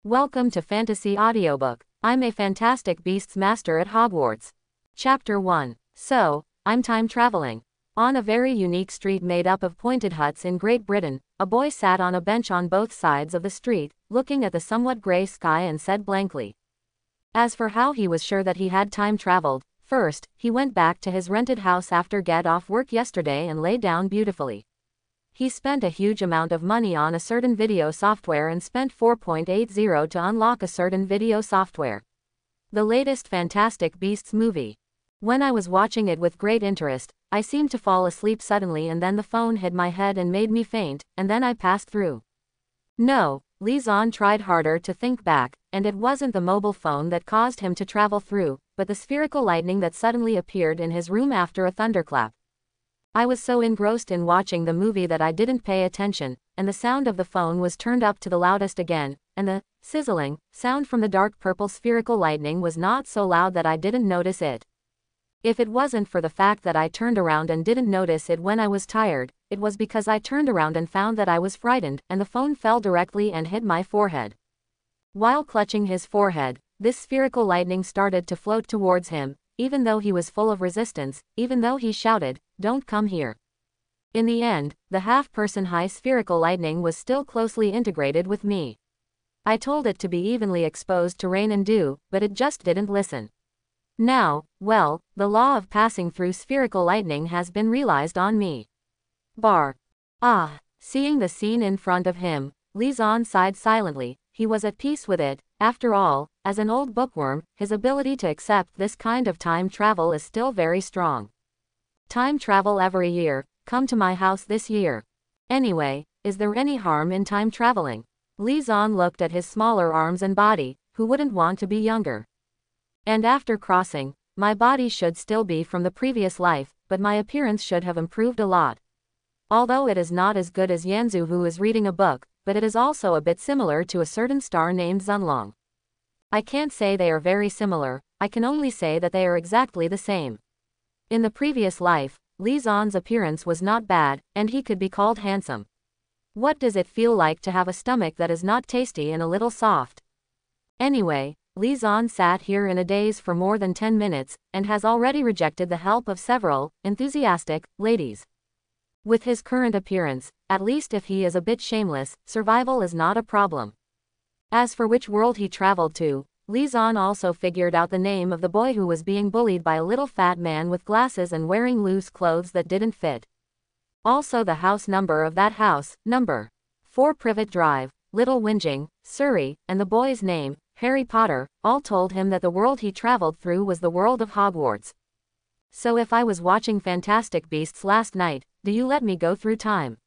Welcome to Fantasy Audiobook. I'm a fantastic beasts master at Hogwarts. Chapter 1. So, I'm time traveling. On a very unique street made up of pointed huts in Great Britain, a boy sat on a bench on both sides of the street, looking at the somewhat grey sky and said blankly. As for how he was sure that he had time traveled, first, he went back to his rented house after get off work yesterday and lay down beautifully. He spent a huge amount of money on a certain video software and spent 4.80 to unlock a certain video software. The latest Fantastic Beasts movie. When I was watching it with great interest, I seemed to fall asleep suddenly and then the phone hit my head and made me faint, and then I passed through. No, Lisan tried harder to think back, and it wasn't the mobile phone that caused him to travel through, but the spherical lightning that suddenly appeared in his room after a thunderclap. I was so engrossed in watching the movie that I didn't pay attention, and the sound of the phone was turned up to the loudest again, and the sizzling sound from the dark purple spherical lightning was not so loud that I didn't notice it. If it wasn't for the fact that I turned around and didn't notice it when I was tired, it was because I turned around and found that I was frightened and the phone fell directly and hit my forehead. While clutching his forehead, this spherical lightning started to float towards him, even though he was full of resistance, even though he shouted, "Don't come here." In the end, the half-person high spherical lightning was still closely integrated with me. I told it to be evenly exposed to rain and dew, but it just didn't listen. Now, well, the law of passing through spherical lightning has been realized on me. Bar. Ah, seeing the scene in front of him, Lisan sighed silently. He was at peace with it. After all, as an old bookworm, his ability to accept this kind of time travel is still very strong. Time travel every year, come to my house this year. Anyway, is there any harm in time traveling? Lisan looked at his smaller arms and body, who wouldn't want to be younger? And after crossing, my body should still be from the previous life, but my appearance should have improved a lot. Although it is not as good as Yanzu who is reading a book, but it is also a bit similar to a certain star named Zunlong. I can't say they are very similar, I can only say that they are exactly the same. In the previous life, Lisan's appearance was not bad, and he could be called handsome. What does it feel like to have a stomach that is not tasty and a little soft? Anyway, Lisan sat here in a daze for more than 10 minutes, and has already rejected the help of several enthusiastic ladies. With his current appearance, at least if he is a bit shameless, survival is not a problem. As for which world he traveled to, Lisan also figured out the name of the boy who was being bullied by a little fat man with glasses and wearing loose clothes that didn't fit. Also the house number of that house, number 4 Privet Drive, Little Whinging, Surrey, and the boy's name, Harry Potter, all told him that the world he traveled through was the world of Hogwarts. So if I was watching Fantastic Beasts last night, do you let me go through time?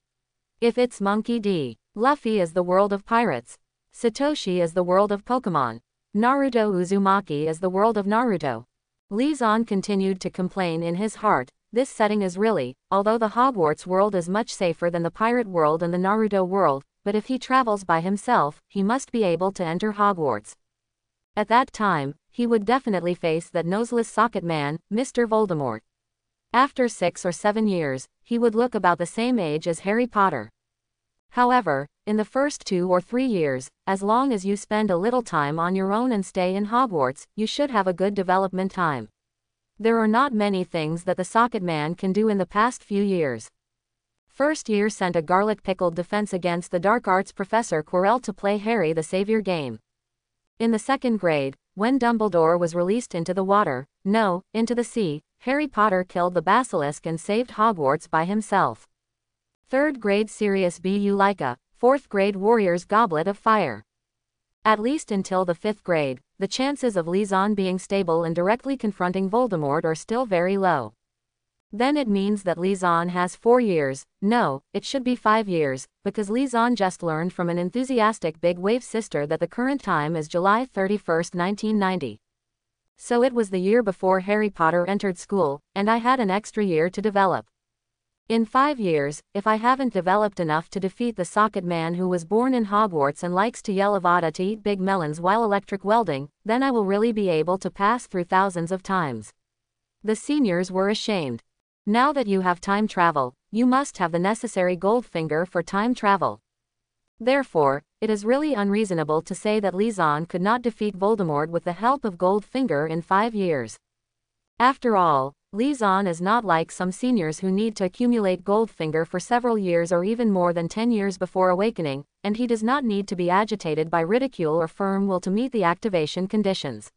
If it's Monkey D. Luffy is the world of pirates. Satoshi is the world of Pokemon. Naruto Uzumaki is the world of Naruto. Lisan continued to complain in his heart, this setting is really, although the Hogwarts world is much safer than the pirate world and the Naruto world, but if he travels by himself, he must be able to enter Hogwarts. At that time, he would definitely face that noseless socket man, Mr. Voldemort. After 6 or 7 years, he would look about the same age as Harry Potter. However, in the first 2 or 3 years, as long as you spend a little time on your own and stay in Hogwarts, you should have a good development time. There are not many things that the socket man can do in the past few years. First year sent a garlic pickled defense against the dark arts professor Quirrell to play Harry the Savior game. In the second grade, when Dumbledore was released into the water, no, into the sea, Harry Potter killed the basilisk and saved Hogwarts by himself. Third grade Sirius B. Ulika, fourth grade Warrior's Goblet of Fire. At least until the 5th grade, the chances of Lisan being stable and directly confronting Voldemort are still very low. Then it means that Lisan has 4 years, no, it should be 5 years, because Lisan just learned from an enthusiastic big wave sister that the current time is July 31st, 1990. So it was the year before Harry Potter entered school, and I had an extra year to develop. In 5 years, if I haven't developed enough to defeat the socket man who was born in Hogwarts and likes to yell Avada to eat big melons while electric welding, then I will really be able to pass through thousands of times. The seniors were ashamed. Now that you have time travel, you must have the necessary gold finger for time travel. Therefore, it is really unreasonable to say that Li Zan could not defeat Voldemort with the help of Goldfinger in 5 years. After all, Li Zan is not like some seniors who need to accumulate Goldfinger for several years or even more than 10 years before awakening, and he does not need to be agitated by ridicule or firm will to meet the activation conditions.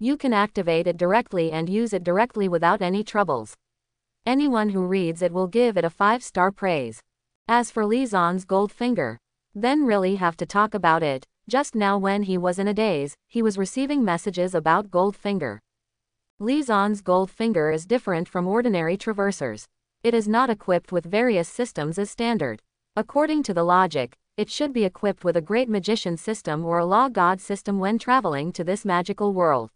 You can activate it directly and use it directly without any troubles. Anyone who reads it will give it a 5-star praise. As for Li Zan's Goldfinger, then really have to talk about it. Just now when he was in a daze, he was receiving messages about Goldfinger. Li Zan's Goldfinger is different from ordinary traversers. It is not equipped with various systems as standard. According to the logic, it should be equipped with a great magician system or a law god system when traveling to this magical world.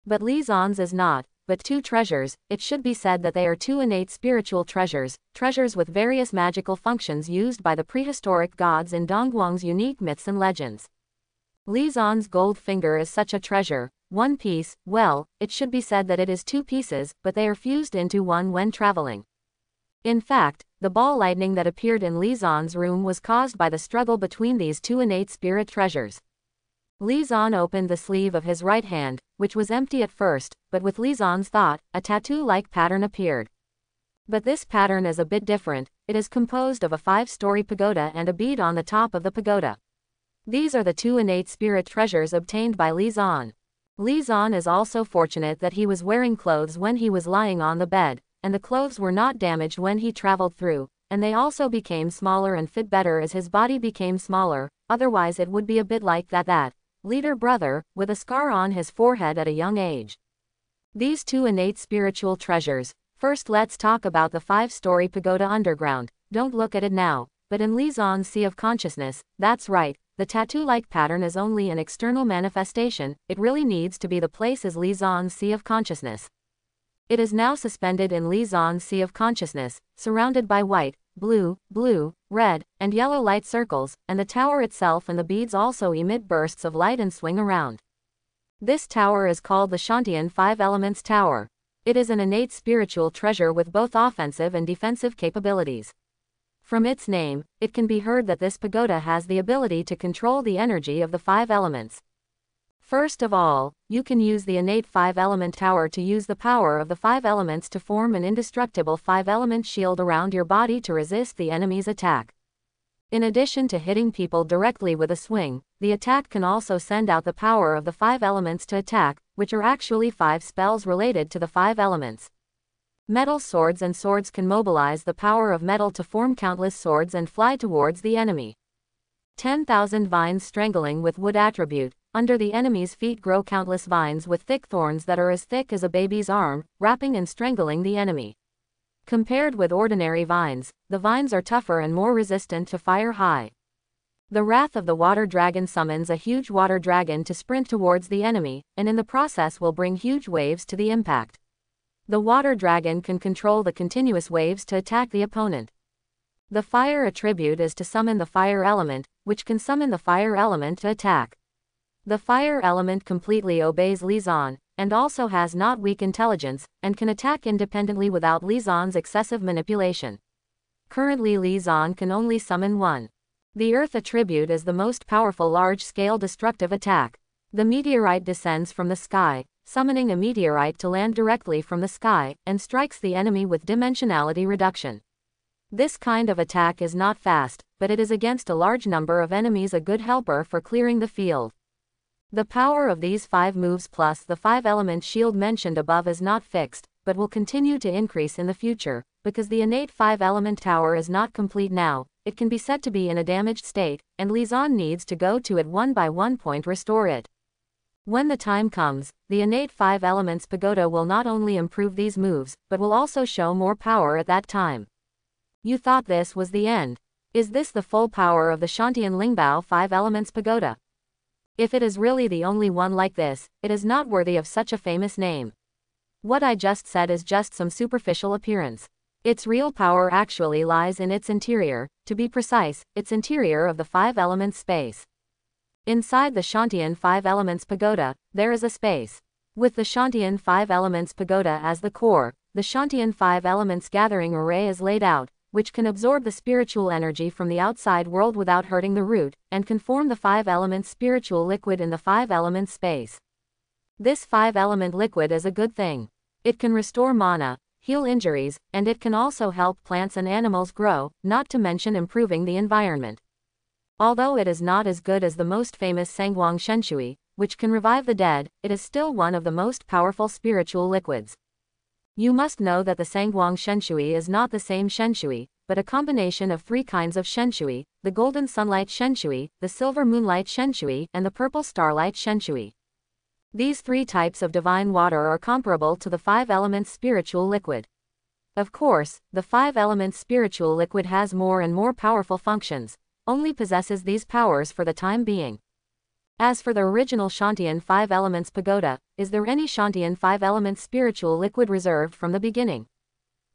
But Li Zan's is not, but 2 treasures. It should be said that they are 2 innate spiritual treasures, treasures with various magical functions used by the prehistoric gods in Dongguang's unique myths and legends. Li Zan's Goldfinger is such a treasure. 1 piece, well, it should be said that it is 2 pieces, but they are fused into one when traveling. In fact, the ball lightning that appeared in Li Zan's room was caused by the struggle between these 2 innate spirit treasures. Li Zan opened the sleeve of his right hand, which was empty at first, but with Li Zan's thought, a tattoo-like pattern appeared. But this pattern is a bit different. It is composed of a 5-story pagoda and a bead on the top of the pagoda. These are the 2 innate spirit treasures obtained by Li Zan. Li Zan is also fortunate that he was wearing clothes when he was lying on the bed, and the clothes were not damaged when he traveled through, and they also became smaller and fit better as his body became smaller, otherwise it would be a bit like that leader brother, with a scar on his forehead at a young age. These 2 innate spiritual treasures. First let's talk about the 5-story pagoda underground. Don't look at it now, but in Li Zan's Sea of Consciousness, that's right. The tattoo-like pattern is only an external manifestation. It really needs to be the place is Li Zan's Sea of Consciousness. It is now suspended in Li Zan's Sea of Consciousness, surrounded by white, blue, red, and yellow light circles, and the tower itself and the beads also emit bursts of light and swing around. This tower is called the Shantian 5 Elements Tower. It is an innate spiritual treasure with both offensive and defensive capabilities. From its name, it can be heard that this pagoda has the ability to control the energy of the 5 elements. First of all, you can use the innate 5-element tower to use the power of the 5 elements to form an indestructible 5-element shield around your body to resist the enemy's attack. In addition to hitting people directly with a swing, the attack can also send out the power of the 5 elements to attack, which are actually 5 spells related to the 5 elements. Metal swords and swords can mobilize the power of metal to form countless swords and fly towards the enemy. 10,000 vines strangling with wood attribute. Under the enemy's feet grow countless vines with thick thorns that are as thick as a baby's arm, wrapping and strangling the enemy. Compared with ordinary vines, the vines are tougher and more resistant to fire high. The wrath of the water dragon summons a huge water dragon to sprint towards the enemy, and in the process will bring huge waves to the impact. The water dragon can control the continuous waves to attack the opponent. The fire attribute is to summon the fire element, which can summon the fire element to attack. The fire element completely obeys Li Zan, and also has not weak intelligence, and can attack independently without Li Zan's excessive manipulation. Currently Li Zan can only summon 1. The earth attribute is the most powerful large-scale destructive attack. The meteorite descends from the sky, summoning a meteorite to land directly from the sky, and strikes the enemy with dimensionality reduction. This kind of attack is not fast, but it is against a large number of enemies a good helper for clearing the field. The power of these 5 moves plus the 5-element shield mentioned above is not fixed, but will continue to increase in the future, because the innate 5-element tower is not complete now. It can be said to be in a damaged state, and Li Zan needs to go to it one by one point restore it. When the time comes, the innate 5 elements pagoda will not only improve these moves, but will also show more power at that time. You thought this was the end. Is this the full power of the Shantian Lingbao 5 elements pagoda? If it is really the only one like this, it is not worthy of such a famous name. What I just said is just some superficial appearance. Its real power actually lies in its interior, to be precise, its interior of the 5 elements space. Inside the Shantian 5 elements pagoda, there is a space. With the Shantian 5 elements pagoda as the core, the Shantian 5 elements gathering array is laid out, which can absorb the spiritual energy from the outside world without hurting the root, and can form the 5-element spiritual liquid in the 5-element space. This 5-element liquid is a good thing. It can restore mana, heal injuries, and it can also help plants and animals grow, not to mention improving the environment. Although it is not as good as the most famous Sangwang Shenshui, which can revive the dead, it is still one of the most powerful spiritual liquids. You must know that the Sangwang Shenshui is not the same Shenshui, but a combination of 3 kinds of Shenshui: the Golden Sunlight Shenshui, the Silver Moonlight Shenshui, and the Purple Starlight Shenshui. These 3 types of divine water are comparable to the 5-element spiritual liquid. Of course, the 5-element spiritual liquid has more and more powerful functions, only possesses these powers for the time being. As for the original Shantian 5 elements pagoda, is there any Shantian 5 elements spiritual liquid reserved from the beginning?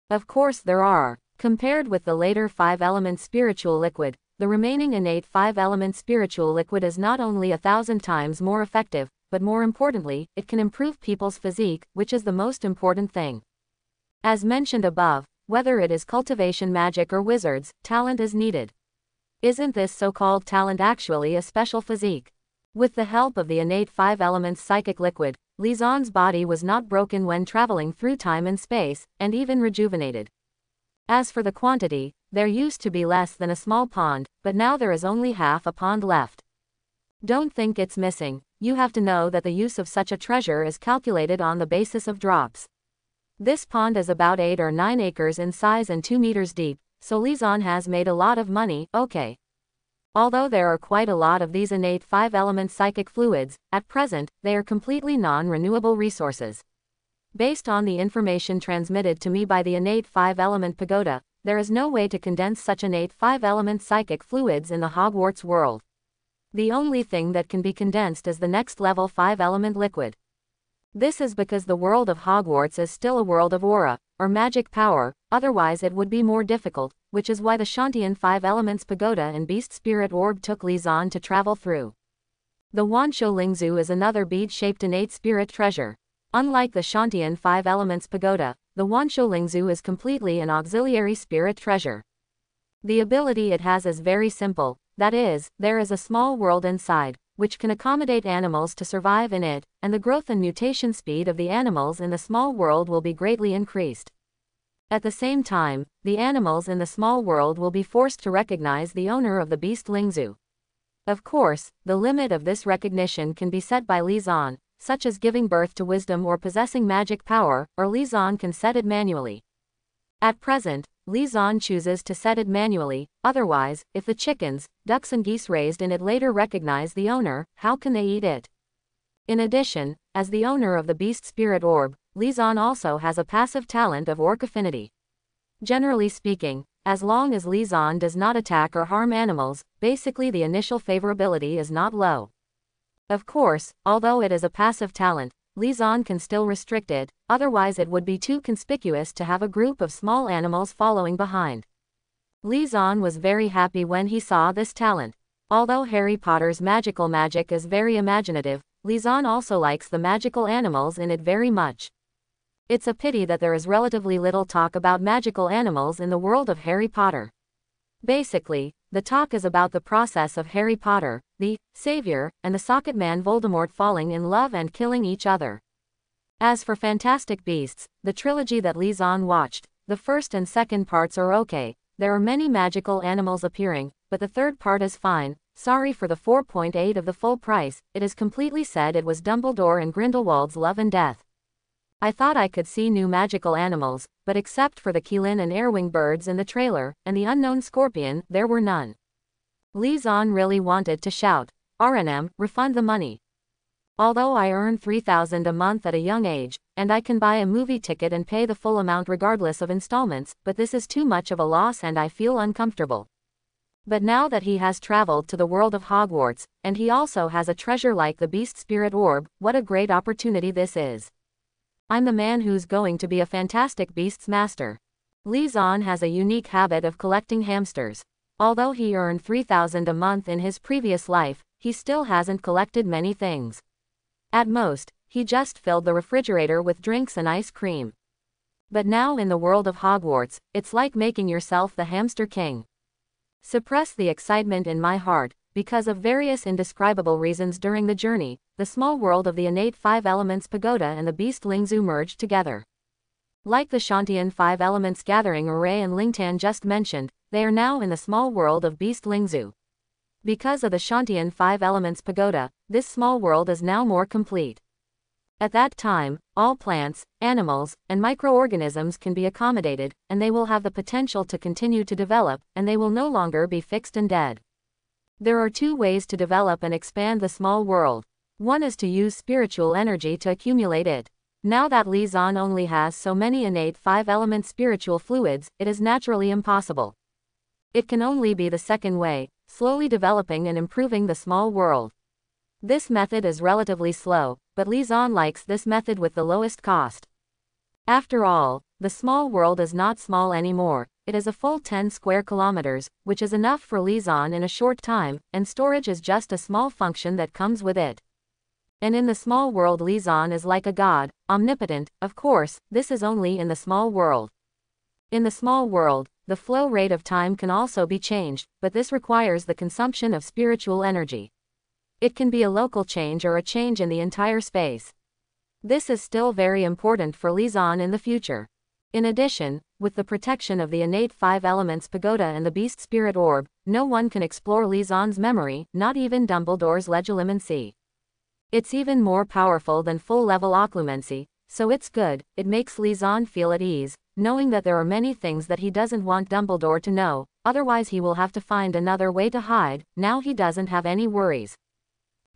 Of course there are. Compared with the later 5 element spiritual liquid, the remaining innate 5 element spiritual liquid is not only 1,000 times more effective, but more importantly, it can improve people's physique, which is the most important thing. As mentioned above, whether it is cultivation magic or wizards, talent is needed. Isn't this so-called talent actually a special physique? With the help of the innate 5 elements psychic liquid, Li Zan's body was not broken when traveling through time and space, and even rejuvenated. As for the quantity, there used to be less than a small pond, but now there is only half a pond left. Don't think it's missing. You have to know that the use of such a treasure is calculated on the basis of drops. This pond is about 8 or 9 acres in size and 2 meters deep, so Li Zan has made a lot of money, okay. Although there are quite a lot of these innate 5-element psychic fluids, at present, they are completely non-renewable resources. Based on the information transmitted to me by the innate 5-element pagoda, there is no way to condense such innate 5-element psychic fluids in the Hogwarts world. The only thing that can be condensed is the next level 5-element liquid. This is because the world of Hogwarts is still a world of aura, or magic power, otherwise it would be more difficult, which is why the Shantian 5 elements pagoda and beast spirit orb took Li Zan to travel through. The Wanshou Lingzu is another bead-shaped innate spirit treasure. Unlike the Shantian 5 elements pagoda, the Wanshou Lingzu is completely an auxiliary spirit treasure. The ability it has is very simple, that is, there is a small world inside, which can accommodate animals to survive in it, and the growth and mutation speed of the animals in the small world will be greatly increased. At the same time, the animals in the small world will be forced to recognize the owner of the beast Lingzu. Of course, the limit of this recognition can be set by Li Zan, such as giving birth to wisdom or possessing magic power, or Li Zan can set it manually. At present, Li Zan chooses to set it manually, otherwise, if the chickens, ducks and geese raised in it later recognize the owner, how can they eat it? In addition, as the owner of the beast spirit orb, Li Zan also has a passive talent of orc affinity. Generally speaking, as long as Li Zan does not attack or harm animals, basically the initial favorability is not low. Of course, although it is a passive talent, Li Zan can still restrict it, otherwise it would be too conspicuous to have a group of small animals following behind. Li Zan was very happy when he saw this talent. Although Harry Potter's magical magic is very imaginative, Li Zan also likes the magical animals in it very much. It's a pity that there is relatively little talk about magical animals in the world of Harry Potter. Basically, the talk is about the process of Harry Potter, the savior, and the socket man Voldemort falling in love and killing each other. As for Fantastic Beasts, the trilogy that Li Zan watched, the first and second parts are okay, there are many magical animals appearing, but the third part is fine. Sorry for the 4.8 of the full price, it is completely said it was Dumbledore and Grindelwald's Love and Death. I thought I could see new magical animals, but except for the Keelin and Airwing birds in the trailer, and the unknown scorpion, there were none. Li Zan really wanted to shout, "RNM, refund the money." Although I earn 3,000 a month at a young age, and I can buy a movie ticket and pay the full amount regardless of installments, but this is too much of a loss and I feel uncomfortable. But now that he has traveled to the world of Hogwarts, and he also has a treasure like the Beast Spirit Orb, what a great opportunity this is. I'm the man who's going to be a Fantastic Beasts master. Li Zan has a unique habit of collecting hamsters. Although he earned 3,000 a month in his previous life, he still hasn't collected many things. At most, he just filled the refrigerator with drinks and ice cream. But now in the world of Hogwarts, it's like making yourself the hamster king. Suppress the excitement in my heart, because of various indescribable reasons during the journey, the small world of the innate five elements pagoda and the beast Lingzu merged together. Like the Shantian five elements gathering array and Lingtan just mentioned, they are now in the small world of beast Lingzu. Because of the Shantian five elements pagoda, this small world is now more complete. At that time, all plants, animals, and microorganisms can be accommodated, and they will have the potential to continue to develop, and they will no longer be fixed and dead. There are two ways to develop and expand the small world. One is to use spiritual energy to accumulate it. Now that Li Zan only has so many innate five-element spiritual fluids, it is naturally impossible. It can only be the second way, slowly developing and improving the small world. This method is relatively slow, but Li Zan likes this method with the lowest cost. After all, the small world is not small anymore. It is a full 10 square kilometers, which is enough for Li Zan in a short time, and storage is just a small function that comes with it. And in the small world Li Zan is like a god, omnipotent. Of course, this is only in the small world. In the small world, the flow rate of time can also be changed, but this requires the consumption of spiritual energy. It can be a local change or a change in the entire space. This is still very important for Li Zan in the future. In addition, with the protection of the innate five elements pagoda and the beast spirit orb, no one can explore Li Zan's memory, not even Dumbledore's legilimency. It's even more powerful than full-level occlumency, so it's good. It makes Li Zan feel at ease, knowing that there are many things that he doesn't want Dumbledore to know, otherwise he will have to find another way to hide. Now he doesn't have any worries.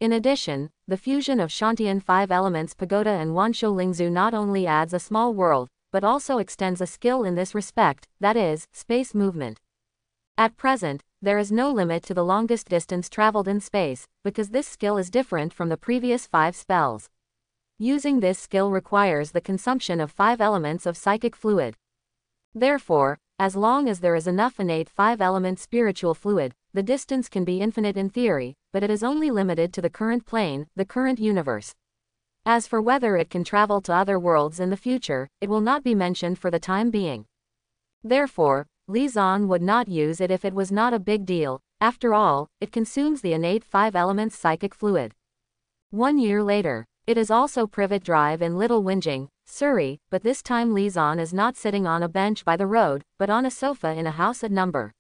In addition, the fusion of Shantian five elements pagoda and Wanshou Lingzu not only adds a small world, but also extends a skill in this respect, that is, space movement. At present, there is no limit to the longest distance traveled in space, because this skill is different from the previous 5 spells. Using this skill requires the consumption of 5 elements of psychic fluid. Therefore, as long as there is enough innate 5-element spiritual fluid, the distance can be infinite in theory, but it is only limited to the current plane, the current universe. As for whether it can travel to other worlds in the future, it will not be mentioned for the time being. Therefore, Li Zan would not use it if it was not a big deal. After all, it consumes the innate 5 elements psychic fluid. 1 year later, it is also Privet Drive in Little Whinging, Surrey, but this time Li Zan is not sitting on a bench by the road, but on a sofa in a house at number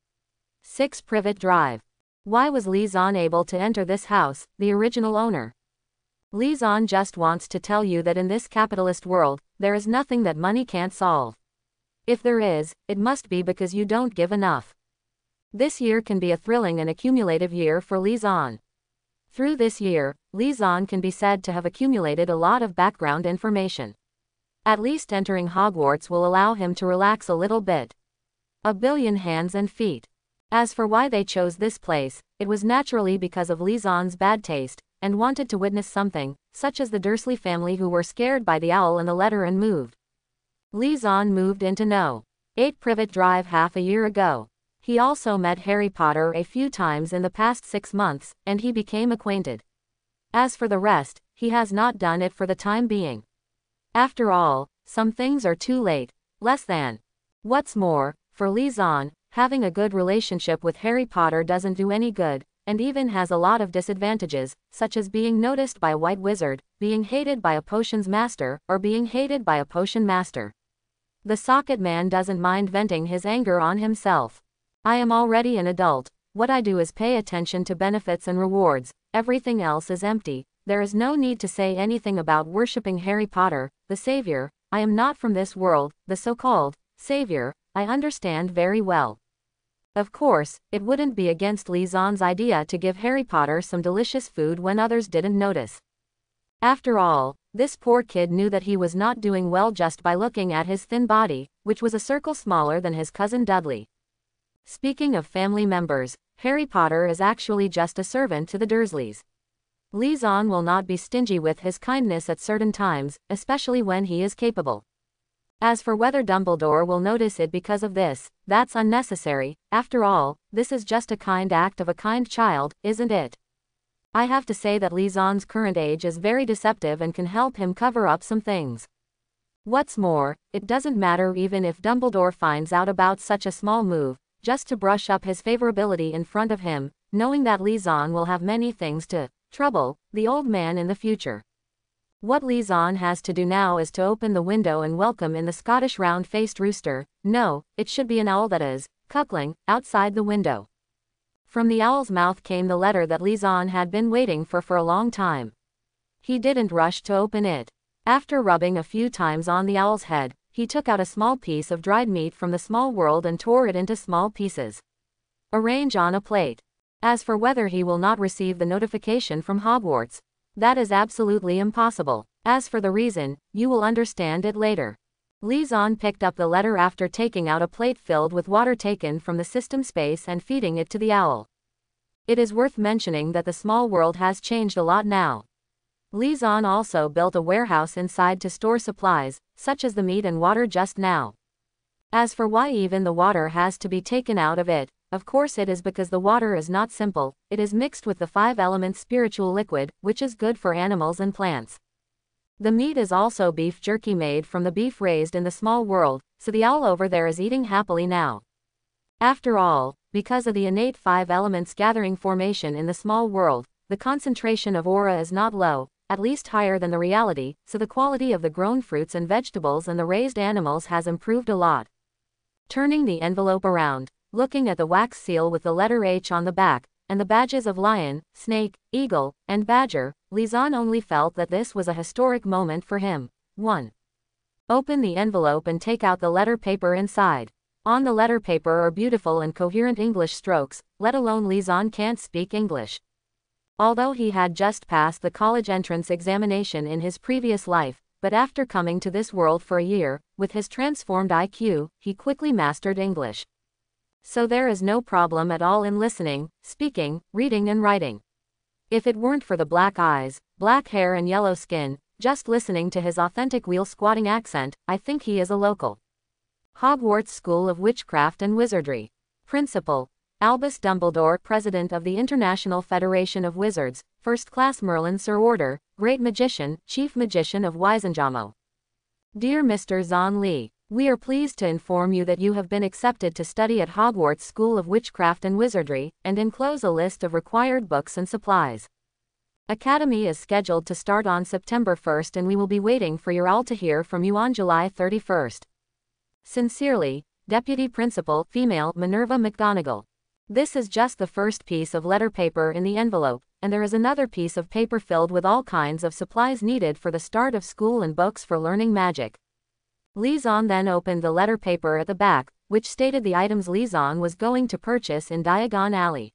6 Privet Drive. Why was Li Zan able to enter this house, the original owner? Li Zan just wants to tell you that in this capitalist world, there is nothing that money can't solve. If there is, it must be because you don't give enough. This year can be a thrilling and accumulative year for Li Zan. Through this year, Li Zan can be said to have accumulated a lot of background information. At least entering Hogwarts will allow him to relax a little bit. A billion hands and feet. As for why they chose this place, it was naturally because of Li Zan's bad taste, and wanted to witness something, such as the Dursley family who were scared by the owl and the letter and moved. Li Zan moved into No. 8 Privet Drive half a year ago. He also met Harry Potter a few times in the past 6 months, and he became acquainted. As for the rest, he has not done it for the time being. After all, some things are too late. Less than. What's more, for Li Zan, having a good relationship with Harry Potter doesn't do any good, and even has a lot of disadvantages, such as being noticed by a white wizard, being hated by a potions master, or being hated by a potion master. The socket man doesn't mind venting his anger on himself. I am already an adult. What I do is pay attention to benefits and rewards. Everything else is empty. There is no need to say anything about worshipping Harry Potter, the savior. I am not from this world, the so-called savior. I understand very well. Of course, it wouldn't be against Li Zan's idea to give Harry Potter some delicious food when others didn't notice. After all, this poor kid knew that he was not doing well just by looking at his thin body, which was a circle smaller than his cousin Dudley. Speaking of family members, Harry Potter is actually just a servant to the Dursleys. Li Zan will not be stingy with his kindness at certain times, especially when he is capable. As for whether Dumbledore will notice it because of this, that's unnecessary. After all, this is just a kind act of a kind child, isn't it? I have to say that Li Zan's current age is very deceptive and can help him cover up some things. What's more, it doesn't matter even if Dumbledore finds out about such a small move, just to brush up his favorability in front of him, knowing that Lizon will have many things to trouble the old man in the future. What Lizon has to do now is to open the window and welcome in the Scottish round-faced rooster. No, it should be an owl that is cuckling outside the window. From the owl's mouth came the letter that Lizon had been waiting for a long time. He didn't rush to open it. After rubbing a few times on the owl's head, he took out a small piece of dried meat from the small world and tore it into small pieces. Arrange on a plate. As for whether he will not receive the notification from Hogwarts, that is absolutely impossible. As for the reason, you will understand it later. Lizon picked up the letter after taking out a plate filled with water taken from the system space and feeding it to the owl. It is worth mentioning that the small world has changed a lot now. Lizon also built a warehouse inside to store supplies, such as the meat and water just now. As for why even the water has to be taken out of it, of course it is because the water is not simple, it is mixed with the 5-element spiritual liquid, which is good for animals and plants. The meat is also beef jerky made from the beef raised in the small world, so the owl over there is eating happily now. After all, because of the innate 5 elements gathering formation in the small world, the concentration of aura is not low, at least higher than the reality, so the quality of the grown fruits and vegetables and the raised animals has improved a lot. Turning the envelope around, looking at the wax seal with the letter H on the back, and the badges of lion, snake, eagle, and badger, Lizon only felt that this was a historic moment for him. 1. Open the envelope and take out the letter paper inside. On the letter paper are beautiful and coherent English strokes, let alone Lizon can't speak English. Although he had just passed the college entrance examination in his previous life, but after coming to this world for a year, with his transformed IQ, he quickly mastered English. So there is no problem at all in listening, speaking, reading and writing. If it weren't for the black eyes, black hair and yellow skin, just listening to his authentic wheel-squatting accent, I think he is a local. Hogwarts School of Witchcraft and Wizardry. Principal: Albus Dumbledore, President of the International Federation of Wizards, First Class Merlin Sir Order, Great Magician, Chief Magician of Wizenjamo. Dear Mr. Zon Lee, we are pleased to inform you that you have been accepted to study at Hogwarts School of Witchcraft and Wizardry, and enclose a list of required books and supplies. Academy is scheduled to start on September 1st and we will be waiting for your all to hear from you on July 31st. Sincerely, Deputy Principal, Female, Minerva McGonagall. This is just the first piece of letter paper in the envelope, and there is another piece of paper filled with all kinds of supplies needed for the start of school and books for learning magic. Lizon then opened the letter paper at the back, which stated the items Lizon was going to purchase in Diagon Alley.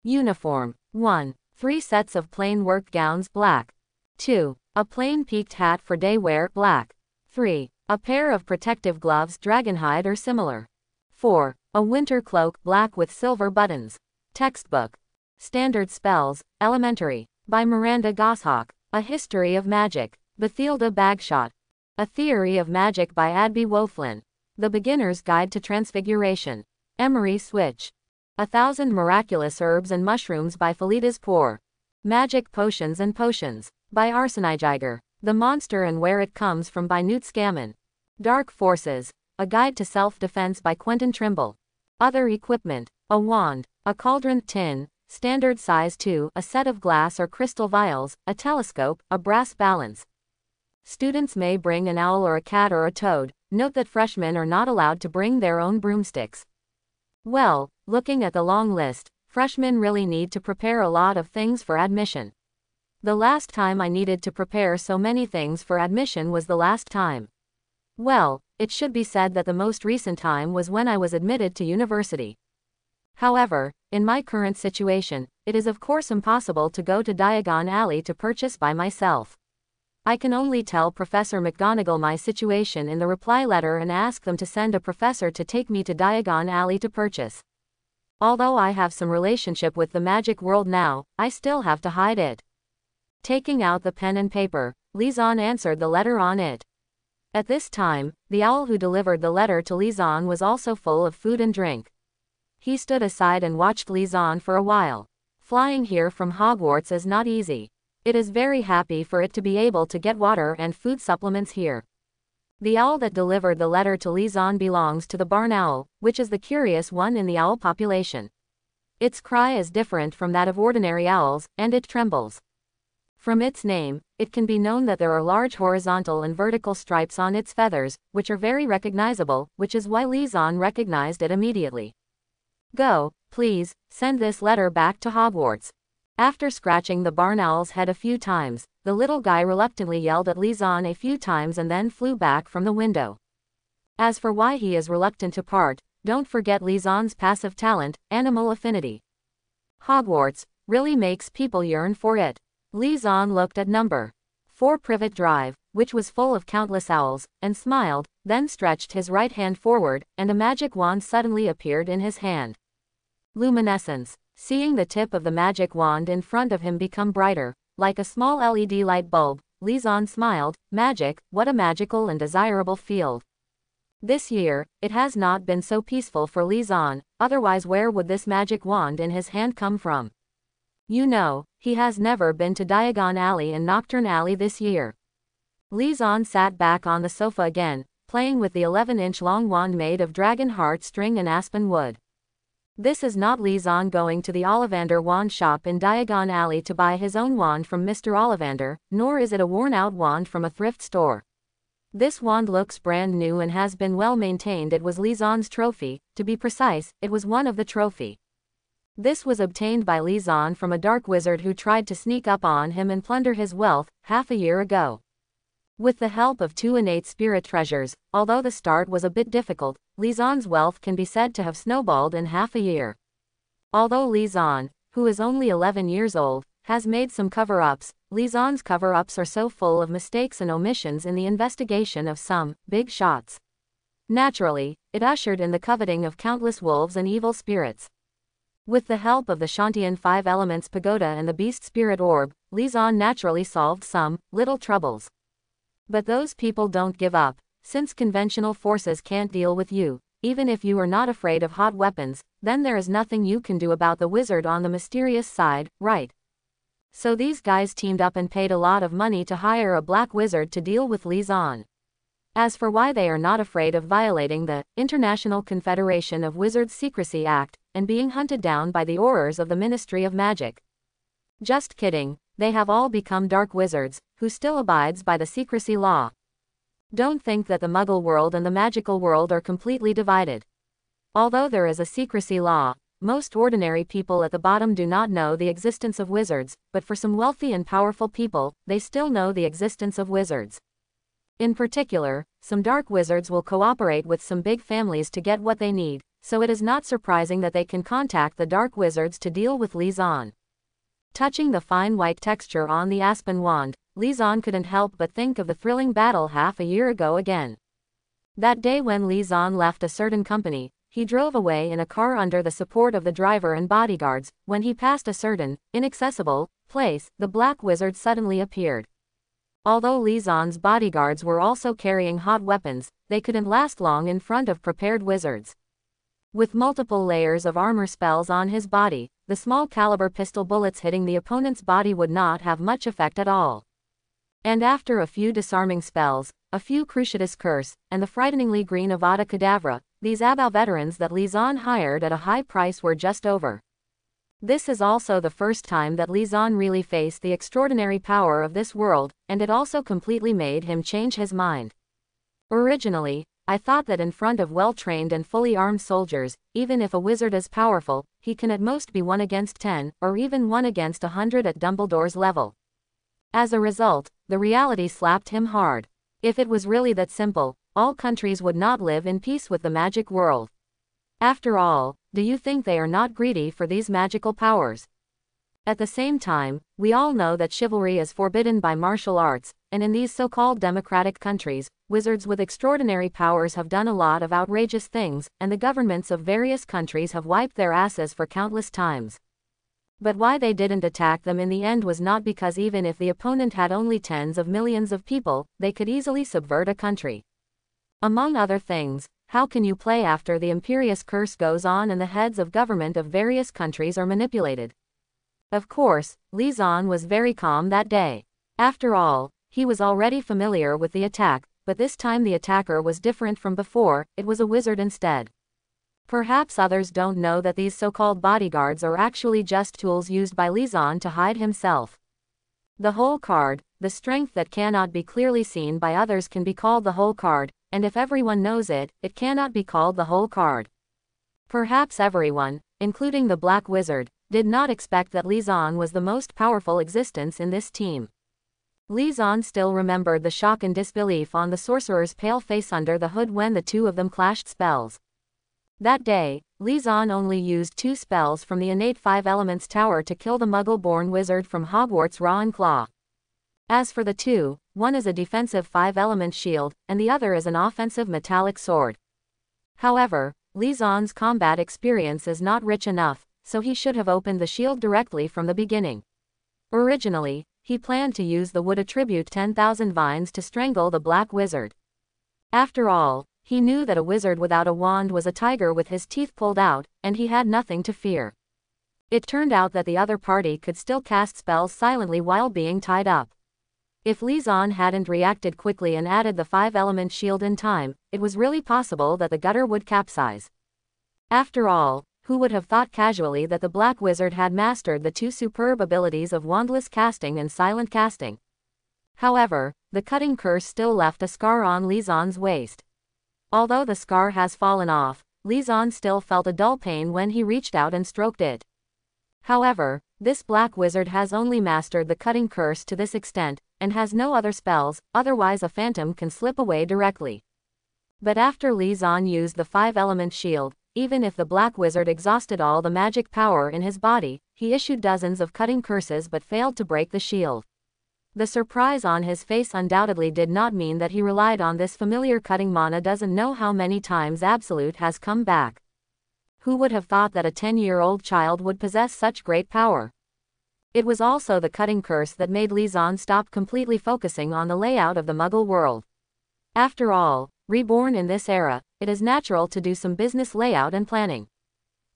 Uniform. 1. 3 sets of plain work gowns, black. 2. A plain peaked hat for day wear, black. 3. A pair of protective gloves, dragonhide or similar. 4. A winter cloak, black with silver buttons. Textbook. Standard Spells, Elementary, by Miranda Goshawk. A History of Magic, Bathilda Bagshot. A Theory of Magic by Adby Woflin. The Beginner's Guide to Transfiguration. Emery Switch. 1,000 Miraculous Herbs and Mushrooms by Felidas Poor. Magic Potions and Potions, by Arsenigiger. The Monster and Where It Comes From by Newt Scamman. Dark Forces, A Guide to Self-Defense by Quentin Trimble. Other Equipment, a wand, a cauldron tin, standard size 2, a set of glass or crystal vials, a telescope, a brass balance. Students may bring an owl or a cat or a toad. Note that freshmen are not allowed to bring their own broomsticks. Well, looking at the long list, freshmen really need to prepare a lot of things for admission. The last time I needed to prepare so many things for admission was the last time. Well, it should be said that the most recent time was when I was admitted to university. However, in my current situation, it is of course impossible to go to Diagon Alley to purchase by myself. I can only tell Professor McGonagall my situation in the reply letter and ask them to send a professor to take me to Diagon Alley to purchase. Although I have some relationship with the magic world now, I still have to hide it. Taking out the pen and paper, Lizon answered the letter on it. At this time, the owl who delivered the letter to Lizon was also full of food and drink. He stood aside and watched Lizon for a while. Flying here from Hogwarts is not easy. It is very happy for it to be able to get water and food supplements here. The owl that delivered the letter to Lizan belongs to the barn owl, which is the curious one in the owl population. Its cry is different from that of ordinary owls, and it trembles. From its name, it can be known that there are large horizontal and vertical stripes on its feathers, which are very recognizable, which is why Lizan recognized it immediately. Go, please, send this letter back to Hogwarts. After scratching the barn owl's head a few times, the little guy reluctantly yelled at Lizan a few times and then flew back from the window. As for why he is reluctant to part, don't forget Lizan's passive talent, animal affinity. Hogwarts really makes people yearn for it. Lizan looked at number 4 Privet Drive, which was full of countless owls, and smiled, then stretched his right hand forward, and a magic wand suddenly appeared in his hand. Luminescence. Seeing the tip of the magic wand in front of him become brighter, like a small LED light bulb, Lizan smiled. Magic, what a magical and desirable field. This year, it has not been so peaceful for Lizan, otherwise where would this magic wand in his hand come from? You know, he has never been to Diagon Alley and Nocturne Alley this year. Lizan sat back on the sofa again, playing with the 11-inch long wand made of dragon heart string and aspen wood. This is not Lizan going to the Ollivander wand shop in Diagon Alley to buy his own wand from Mr. Ollivander, nor is it a worn-out wand from a thrift store. This wand looks brand new and has been well maintained. It was Lizan's trophy, to be precise, it was one of the trophy. This was obtained by Lizan from a dark wizard who tried to sneak up on him and plunder his wealth, half a year ago. With the help of 2 innate spirit treasures, although the start was a bit difficult, Lizan's wealth can be said to have snowballed in half a year. Although Lizan, who is only 11 years old, has made some cover-ups, Lizan's cover-ups are so full of mistakes and omissions in the investigation of some big shots. Naturally, it ushered in the coveting of countless wolves and evil spirits. With the help of the Shantian 5 Elements Pagoda and the Beast Spirit Orb, Lizan naturally solved some little troubles. But those people don't give up, since conventional forces can't deal with you. Even if you are not afraid of hot weapons, then there is nothing you can do about the wizard on the mysterious side, right? So these guys teamed up and paid a lot of money to hire a black wizard to deal with Lizan. As for why they are not afraid of violating the International Confederation of Wizards Secrecy Act, and being hunted down by the Aurors of the Ministry of Magic. Just kidding, they have all become dark wizards, who still abides by the secrecy law. Don't think that the Muggle world and the magical world are completely divided. Although there is a secrecy law, most ordinary people at the bottom do not know the existence of wizards, but for some wealthy and powerful people, they still know the existence of wizards. In particular, some dark wizards will cooperate with some big families to get what they need, so it is not surprising that they can contact the dark wizards to deal with Lizan. Touching the fine white texture on the aspen wand, Lizan couldn't help but think of the thrilling battle half a year ago again. That day when Lizan left a certain company, he drove away in a car under the support of the driver and bodyguards. When he passed a certain, inaccessible, place, the black wizard suddenly appeared. Although Lizan's bodyguards were also carrying hot weapons, they couldn't last long in front of prepared wizards. With multiple layers of armor spells on his body, the small caliber pistol bullets hitting the opponent's body would not have much effect at all. And after a few disarming spells, a few Cruciatus Curse, and the frighteningly green Avada Kedavra, these Abau veterans that Lizan hired at a high price were just over. This is also the first time that Lizan really faced the extraordinary power of this world, and it also completely made him change his mind. Originally, I thought that in front of well-trained and fully armed soldiers, even if a wizard is powerful, he can at most be 1 against 10, or even 1 against 100 at Dumbledore's level. As a result, the reality slapped him hard. If it was really that simple, all countries would not live in peace with the magic world. After all, do you think they are not greedy for these magical powers? At the same time, we all know that chivalry is forbidden by martial arts, and in these so-called democratic countries, wizards with extraordinary powers have done a lot of outrageous things, and the governments of various countries have wiped their asses for countless times. But why they didn't attack them in the end was not because even if the opponent had only tens of millions of people, they could easily subvert a country. Among other things, how can you play after the Imperious Curse goes on and the heads of government of various countries are manipulated? Of course, Lizan was very calm that day. After all, he was already familiar with the attack, but this time the attacker was different from before, it was a wizard instead. Perhaps others don't know that these so-called bodyguards are actually just tools used by Lizon to hide himself. The whole card, the strength that cannot be clearly seen by others, can be called the whole card, and if everyone knows it, it cannot be called the whole card. Perhaps everyone, including the Black Wizard, did not expect that Lizon was the most powerful existence in this team. Lizon still remembered the shock and disbelief on the sorcerer's pale face under the hood when the two of them clashed spells. That day, Lizon only used 2 spells from the innate 5 elements tower to kill the Muggle-born wizard from Hogwarts Raw and Claw. As for the two, one is a defensive 5-element shield, and the other is an offensive metallic sword. However, Lizon's combat experience is not rich enough, so he should have opened the shield directly from the beginning. Originally, he planned to use the wood attribute 10,000 vines to strangle the Black Wizard. After all, he knew that a wizard without a wand was a tiger with his teeth pulled out, and he had nothing to fear. It turned out that the other party could still cast spells silently while being tied up. If Lizon hadn't reacted quickly and added the 5-element shield in time, it was really possible that the gutter would capsize. After all, who would have thought casually that the Black Wizard had mastered the 2 superb abilities of wandless casting and silent casting? However, the cutting curse still left a scar on Lizon's waist. Although the scar has fallen off, Lizon still felt a dull pain when he reached out and stroked it. However, this Black Wizard has only mastered the cutting curse to this extent, and has no other spells, otherwise a phantom can slip away directly. But after Lizon used the 5-element shield, even if the Black Wizard exhausted all the magic power in his body, he issued dozens of cutting curses but failed to break the shield. The surprise on his face undoubtedly did not mean that he relied on this familiar cutting mana doesn't know how many times Absolute has come back. Who would have thought that a 10-year-old child would possess such great power? It was also the cutting curse that made Lizon stop completely focusing on the layout of the Muggle world. After all, reborn in this era, it is natural to do some business layout and planning.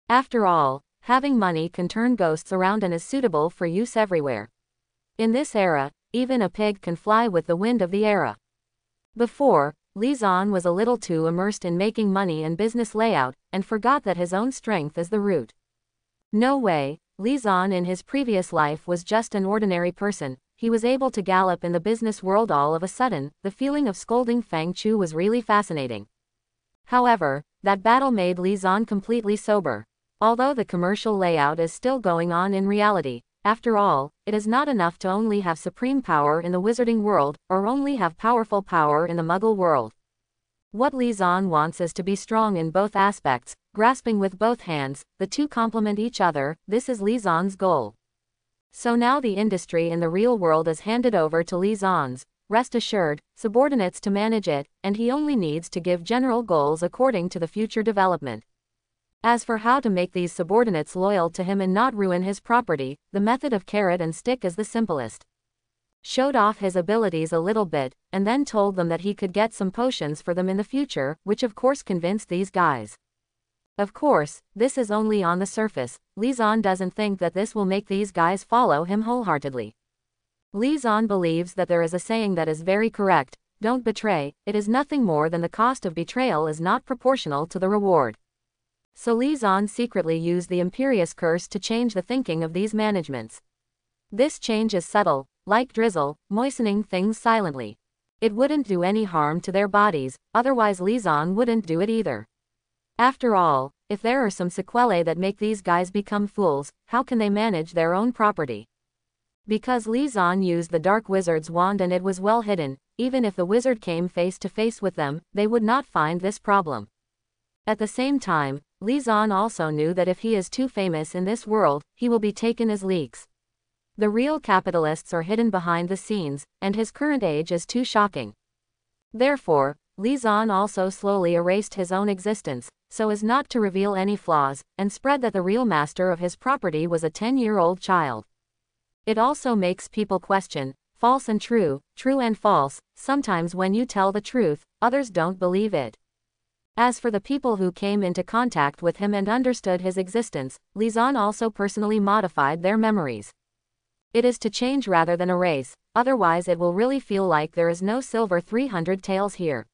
After all, having money can turn ghosts around and is suitable for use everywhere. In this era, even a pig can fly with the wind of the era. Before, Lizon was a little too immersed in making money and business layout, and forgot that his own strength is the root. No way, Lizon in his previous life was just an ordinary person. He was able to gallop in the business world all of a sudden. The feeling of scolding Fang Chu was really fascinating. However, that battle made Lizon completely sober. Although the commercial layout is still going on in reality, after all, it is not enough to only have supreme power in the wizarding world, or only have powerful power in the Muggle world. What Lizon wants is to be strong in both aspects, grasping with both hands. The two complement each other. This is Lizon's goal. So now the industry in the real world is handed over to Lizon's, rest assured, subordinates to manage it, and he only needs to give general goals according to the future development. As for how to make these subordinates loyal to him and not ruin his property, the method of carrot and stick is the simplest. Showed off his abilities a little bit, and then told them that he could get some potions for them in the future, which of course convinced these guys. Of course, this is only on the surface. Lizon doesn't think that this will make these guys follow him wholeheartedly. Lizon believes that there is a saying that is very correct: don't betray. It is nothing more than the cost of betrayal is not proportional to the reward. So Lizon secretly used the Imperious Curse to change the thinking of these managements. This change is subtle, like drizzle, moistening things silently. It wouldn't do any harm to their bodies, otherwise Lizon wouldn't do it either. After all, if there are some sequelae that make these guys become fools, how can they manage their own property? Because Lizon used the Dark Wizard's wand and it was well hidden, even if the wizard came face to face with them, they would not find this problem. At the same time, Lizon also knew that if he is too famous in this world, he will be taken as leaks. The real capitalists are hidden behind the scenes, and his current age is too shocking. Therefore, Lizon also slowly erased his own existence, so as not to reveal any flaws, and spread that the real master of his property was a 10-year-old child. It also makes people question, false and true, true and false. Sometimes when you tell the truth, others don't believe it. As for the people who came into contact with him and understood his existence, Lizon also personally modified their memories. It is to change rather than erase, otherwise it will really feel like there is no silver 300 tails here.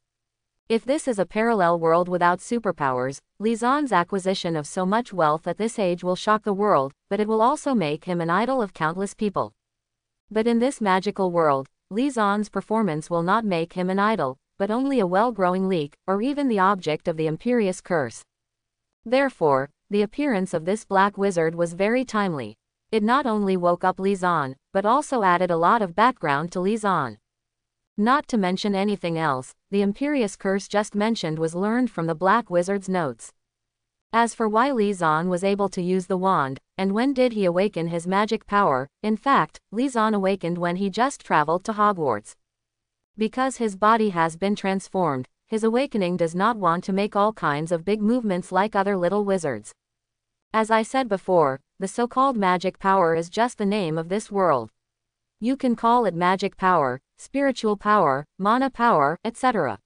If this is a parallel world without superpowers, Li Zhan's acquisition of so much wealth at this age will shock the world, but it will also make him an idol of countless people. But in this magical world, Li Zhan's performance will not make him an idol, but only a well-growing leek, or even the object of the imperious curse. Therefore, the appearance of this black wizard was very timely. It not only woke up Li Zhan, but also added a lot of background to Li Zhan. Not to mention anything else, the imperious curse just mentioned was learned from the black wizard's notes. As for why Li Zhan was able to use the wand, and when did he awaken his magic power, in fact, Li Zhan awakened when he just traveled to Hogwarts. Because his body has been transformed, his awakening does not want to make all kinds of big movements like other little wizards. As I said before, the so-called magic power is just the name of this world. You can call it magic power, spiritual power, mana power, etc.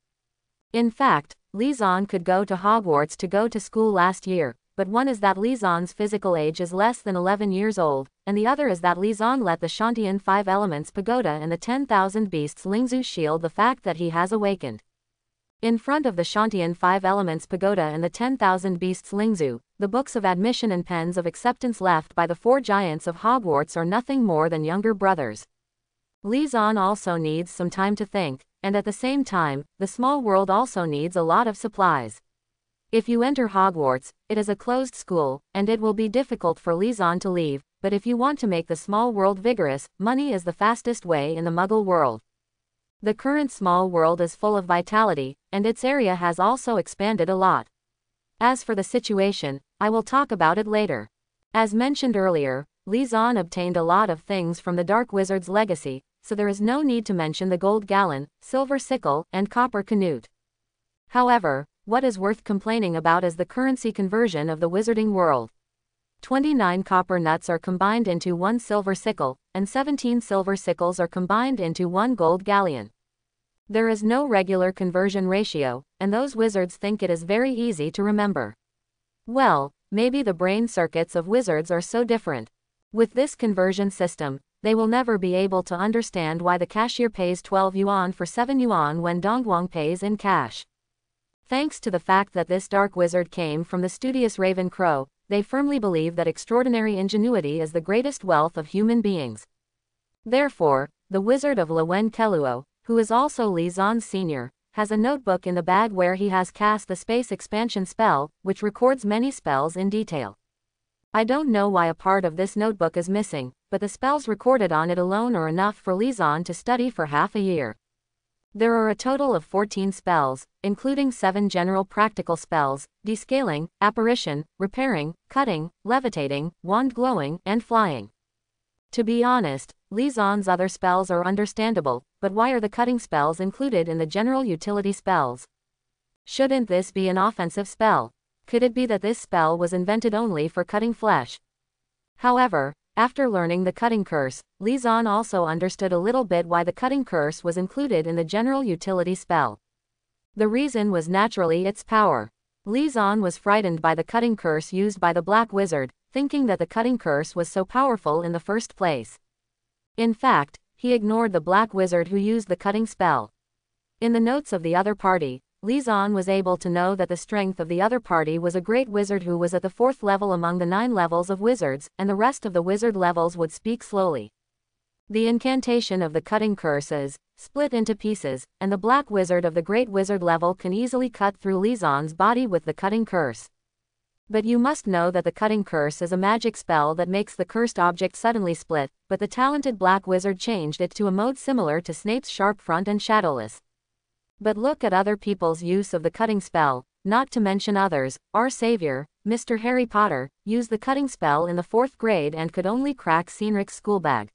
In fact, Li Zhan could go to Hogwarts to go to school last year, but one is that Li Zhan's physical age is less than 11 years old, and the other is that Li Zhan let the Shantian 5 Elements Pagoda and the 10,000 Beasts Lingzu shield the fact that he has awakened. In front of the Shantian 5 Elements Pagoda and the 10,000 Beasts Lingzu, the books of admission and pens of acceptance left by the 4 giants of Hogwarts are nothing more than younger brothers. Li Zhan also needs some time to think, and at the same time, the small world also needs a lot of supplies. If you enter Hogwarts, it is a closed school, and it will be difficult for Li Zhan to leave, but if you want to make the small world vigorous, money is the fastest way in the Muggle world. The current small world is full of vitality, and its area has also expanded a lot. As for the situation, I will talk about it later. As mentioned earlier, Li Zhan obtained a lot of things from the Dark Wizard's legacy, so there is no need to mention the gold gallon, silver sickle, and copper canute. However, what is worth complaining about is the currency conversion of the wizarding world. 29 copper nuts are combined into 1 silver sickle, and 17 silver sickles are combined into 1 gold galleon. There is no regular conversion ratio, and those wizards think it is very easy to remember. Well, maybe the brain circuits of wizards are so different. With this conversion system, they will never be able to understand why the cashier pays 12 yuan for 7 yuan when Dongguang pays in cash. Thanks to the fact that this dark wizard came from the studious Raven Crow, they firmly believe that extraordinary ingenuity is the greatest wealth of human beings. Therefore, the wizard of Lwen Keluo, who is also Li Zhan's senior, has a notebook in the bag where he has cast the space expansion spell, which records many spells in detail. I don't know why a part of this notebook is missing, but the spells recorded on it alone are enough for Li Zhan to study for half a year. There are a total of 14 spells, including 7 general practical spells: descaling, apparition, repairing, cutting, levitating, wand glowing, and flying. To be honest, Li Zhan's other spells are understandable, but why are the cutting spells included in the general utility spells? Shouldn't this be an offensive spell? Could it be that this spell was invented only for cutting flesh? However, after learning the cutting curse, Li Zhan also understood a little bit why the cutting curse was included in the general utility spell. The reason was naturally its power. Li Zhan was frightened by the cutting curse used by the Black Wizard, thinking that the cutting curse was so powerful in the first place. In fact, he ignored the Black Wizard who used the cutting spell. In the notes of the other party, Li Zhan was able to know that the strength of the other party was a great wizard who was at the 4th level among the 9 levels of wizards, and the rest of the wizard levels would speak slowly. The incantation of the cutting curse is split into pieces, and the Black Wizard of the Great Wizard level can easily cut through Li Zhan's body with the cutting curse. But you must know that the cutting curse is a magic spell that makes the cursed object suddenly split, but the talented Black Wizard changed it to a mode similar to Snape's sharp front and shadowless. But look at other people's use of the cutting spell, not to mention others. Our savior, Mr. Harry Potter, used the cutting spell in the 4th grade and could only crack Cedric's school bag.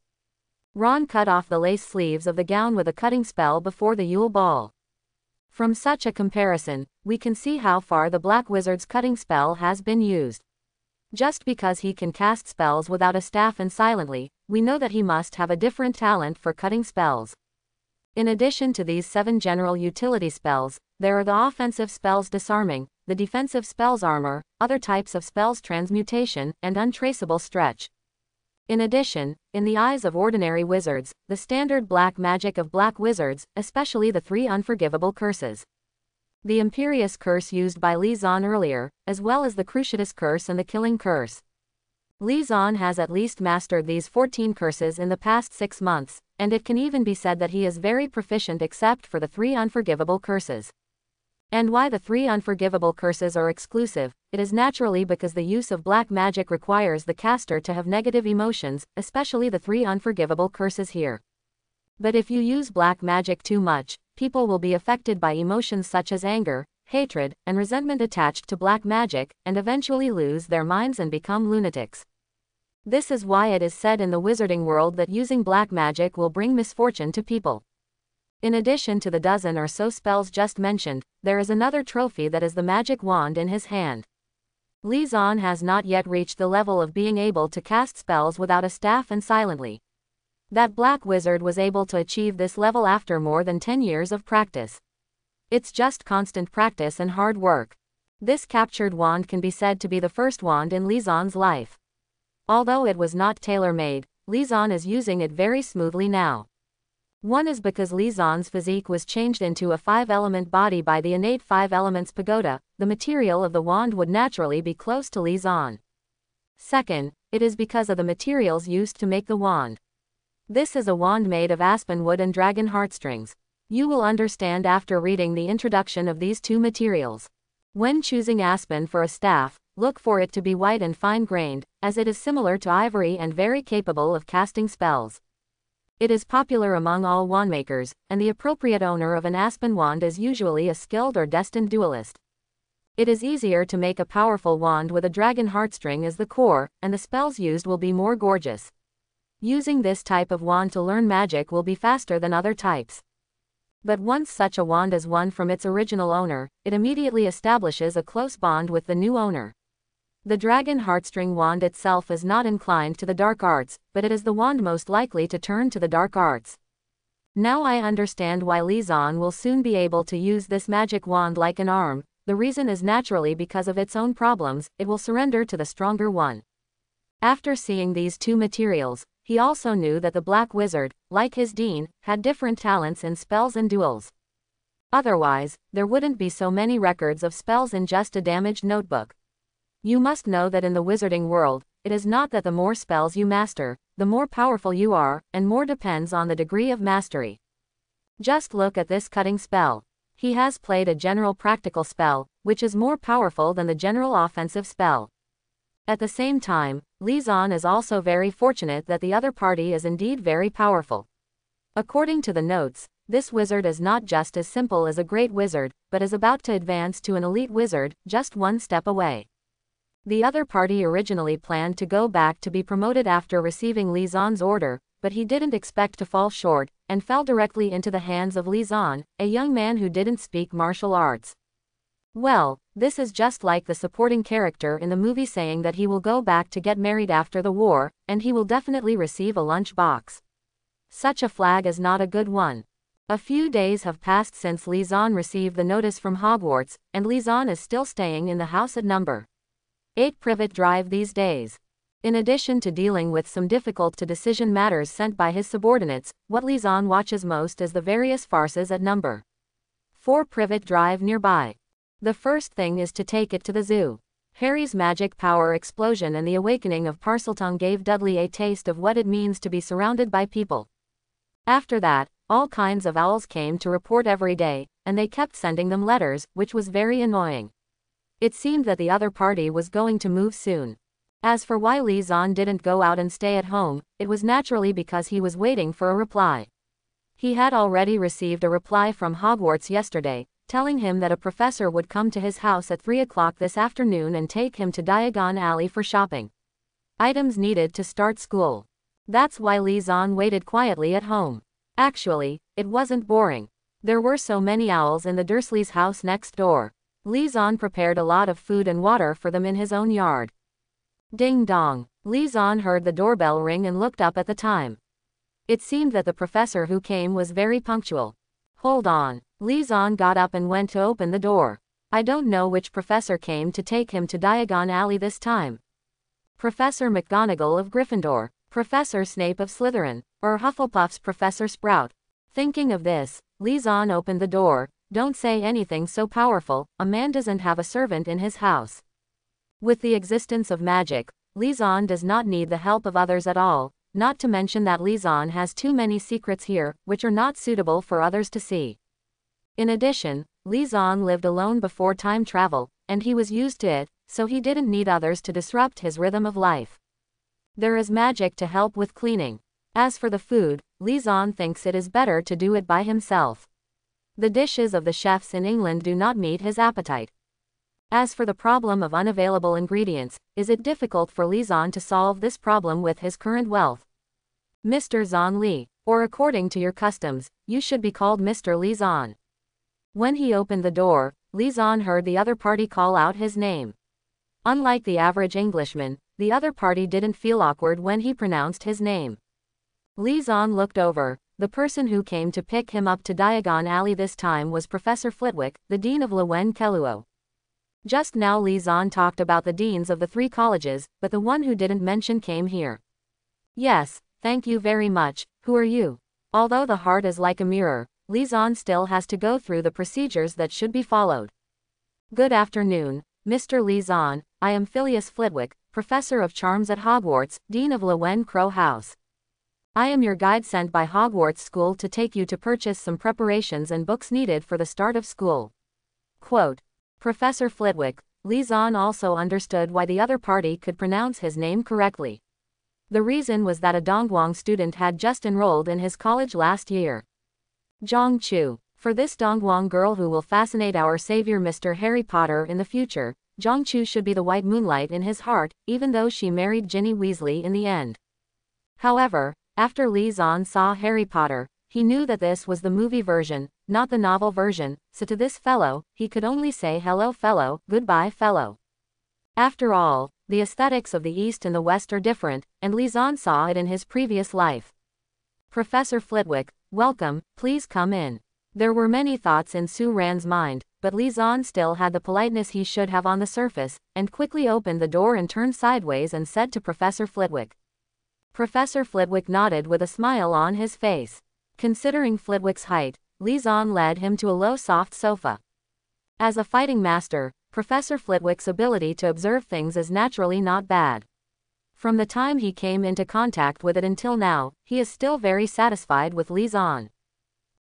Ron cut off the lace sleeves of the gown with a cutting spell before the Yule Ball. From such a comparison, we can see how far the Black Wizard's cutting spell has been used. Just because he can cast spells without a staff and silently, we know that he must have a different talent for cutting spells. In addition to these 7 general utility spells, there are the offensive spells disarming, the defensive spells armor, other types of spells transmutation, and untraceable stretch. In addition, in the eyes of ordinary wizards, the standard black magic of black wizards, especially the 3 unforgivable curses. The Imperious Curse used by Li Zan earlier, as well as the Cruciatus Curse and the Killing Curse. Li Zan has at least mastered these 14 curses in the past 6 months, and it can even be said that he is very proficient except for the 3 unforgivable curses. And why the 3 unforgivable curses are exclusive, it is naturally because the use of black magic requires the caster to have negative emotions, especially the 3 unforgivable curses here. But if you use black magic too much, people will be affected by emotions such as anger, hatred, and resentment attached to black magic, and eventually lose their minds and become lunatics. This is why it is said in the wizarding world that using black magic will bring misfortune to people. In addition to the dozen or so spells just mentioned, there is another trophy that is the magic wand in his hand. Li Zan has not yet reached the level of being able to cast spells without a staff and silently. That black wizard was able to achieve this level after more than 10 years of practice. It's just constant practice and hard work. This captured wand can be said to be the first wand in Li Zan's life. Although it was not tailor-made, Li Zan is using it very smoothly now. One is because Li Zan's physique was changed into a 5-element body by the innate 5 elements pagoda, the material of the wand would naturally be close to Li Zan. Second, it is because of the materials used to make the wand. This is a wand made of aspen wood and dragon heartstrings. You will understand after reading the introduction of these 2 materials. When choosing aspen for a staff, look for it to be white and fine-grained, as it is similar to ivory and very capable of casting spells. It is popular among all wandmakers, and the appropriate owner of an aspen wand is usually a skilled or destined duelist. It is easier to make a powerful wand with a dragon heartstring as the core, and the spells used will be more gorgeous. Using this type of wand to learn magic will be faster than other types. But once such a wand is won from its original owner, it immediately establishes a close bond with the new owner. The dragon heartstring wand itself is not inclined to the dark arts, but it is the wand most likely to turn to the dark arts. Now I understand why Li Zan will soon be able to use this magic wand like an arm. The reason is naturally because of its own problems, it will surrender to the stronger one. After seeing these 2 materials, he also knew that the black wizard, like his dean, had different talents in spells and duels. Otherwise, there wouldn't be so many records of spells in just a damaged notebook. You must know that in the wizarding world, it is not that the more spells you master, the more powerful you are, and more depends on the degree of mastery. Just look at this cutting spell. He has played a general practical spell, which is more powerful than the general offensive spell. At the same time, Li Zan is also very fortunate that the other party is indeed very powerful. According to the notes, this wizard is not just as simple as a great wizard, but is about to advance to an elite wizard, just 1 step away. The other party originally planned to go back to be promoted after receiving Li Zan's order, but he didn't expect to fall short, and fell directly into the hands of Li Zan, a young man who didn't speak martial arts. Well, this is just like the supporting character in the movie saying that he will go back to get married after the war, and he will definitely receive a lunch box. Such a flag is not a good one. A few days have passed since Li Zan received the notice from Hogwarts, and Li Zan is still staying in the house at number 8 Privet Drive these days. In addition to dealing with some difficult-to-decision matters sent by his subordinates, what Li Zan watches most is the various farces at number 4 Privet Drive nearby. The first thing is to take it to the zoo. Harry's magic power explosion and the awakening of Parseltongue gave Dudley a taste of what it means to be surrounded by people. After that, all kinds of owls came to report every day, and they kept sending them letters, which was very annoying. It seemed that the other party was going to move soon. As for why Li Zan didn't go out and stay at home, it was naturally because he was waiting for a reply. He had already received a reply from Hogwarts yesterday, telling him that a professor would come to his house at 3 o'clock this afternoon and take him to Diagon Alley for shopping. Items needed to start school. That's why Li Zan waited quietly at home. Actually, it wasn't boring. There were so many owls in the Dursleys' house next door. Li Zan prepared a lot of food and water for them in his own yard. Ding dong. Li Zan heard the doorbell ring and looked up at the time. It seemed that the professor who came was very punctual. Hold on. Li Zan got up and went to open the door. I don't know which professor came to take him to Diagon Alley this time. Professor McGonagall of Gryffindor. Professor Snape of Slytherin, or Hufflepuff's Professor Sprout. Thinking of this, Lizon opened the door. Don't say anything so powerful, a man doesn't have a servant in his house. With the existence of magic, Lizon does not need the help of others at all, not to mention that Lizon has too many secrets here, which are not suitable for others to see. In addition, Lizon lived alone before time travel, and he was used to it, so he didn't need others to disrupt his rhythm of life. There is magic to help with cleaning. As for the food, Lizon thinks it is better to do it by himself. The dishes of the chefs in England do not meet his appetite. As for the problem of unavailable ingredients, is it difficult for Lizon to solve this problem with his current wealth? Mr. Zon Li, or according to your customs, you should be called Mr. Lizon. When he opened the door, Lizon heard the other party call out his name. Unlike the average Englishman, the other party didn't feel awkward when he pronounced his name. Lizon looked over. The person who came to pick him up to Diagon Alley this time was Professor Flitwick, the Dean of Lewen Keluo. Just now Lizon talked about the deans of the 3 colleges, but the one who didn't mention came here. Yes, thank you very much. Who are you? Although the heart is like a mirror, Lizon still has to go through the procedures that should be followed. Good afternoon, Mr. Lizon. I am Phileas Flitwick, Professor of Charms at Hogwarts, Dean of Lewen Crow House. I am your guide sent by Hogwarts School to take you to purchase some preparations and books needed for the start of school. Quote. Professor Flitwick. Lizon also understood why the other party could pronounce his name correctly. The reason was that a Dongguang student had just enrolled in his college last year. Zhong Chu. For this Dongguang girl who will fascinate our savior Mr. Harry Potter in the future, Zhong Chu should be the white moonlight in his heart, even though she married Ginny Weasley in the end. However, after Lizon saw Harry Potter, he knew that this was the movie version, not the novel version, so to this fellow, he could only say hello fellow, goodbye fellow. After all, the aesthetics of the East and the West are different, and Lizon saw it in his previous life. Professor Flitwick, welcome, please come in. There were many thoughts in Su Ran's mind, but Lizon still had the politeness he should have on the surface, and quickly opened the door and turned sideways and said to Professor Flitwick. Professor Flitwick nodded with a smile on his face. Considering Flitwick's height, Lizon led him to a low soft sofa. As a fighting master, Professor Flitwick's ability to observe things is naturally not bad. From the time he came into contact with it until now, he is still very satisfied with Lizon.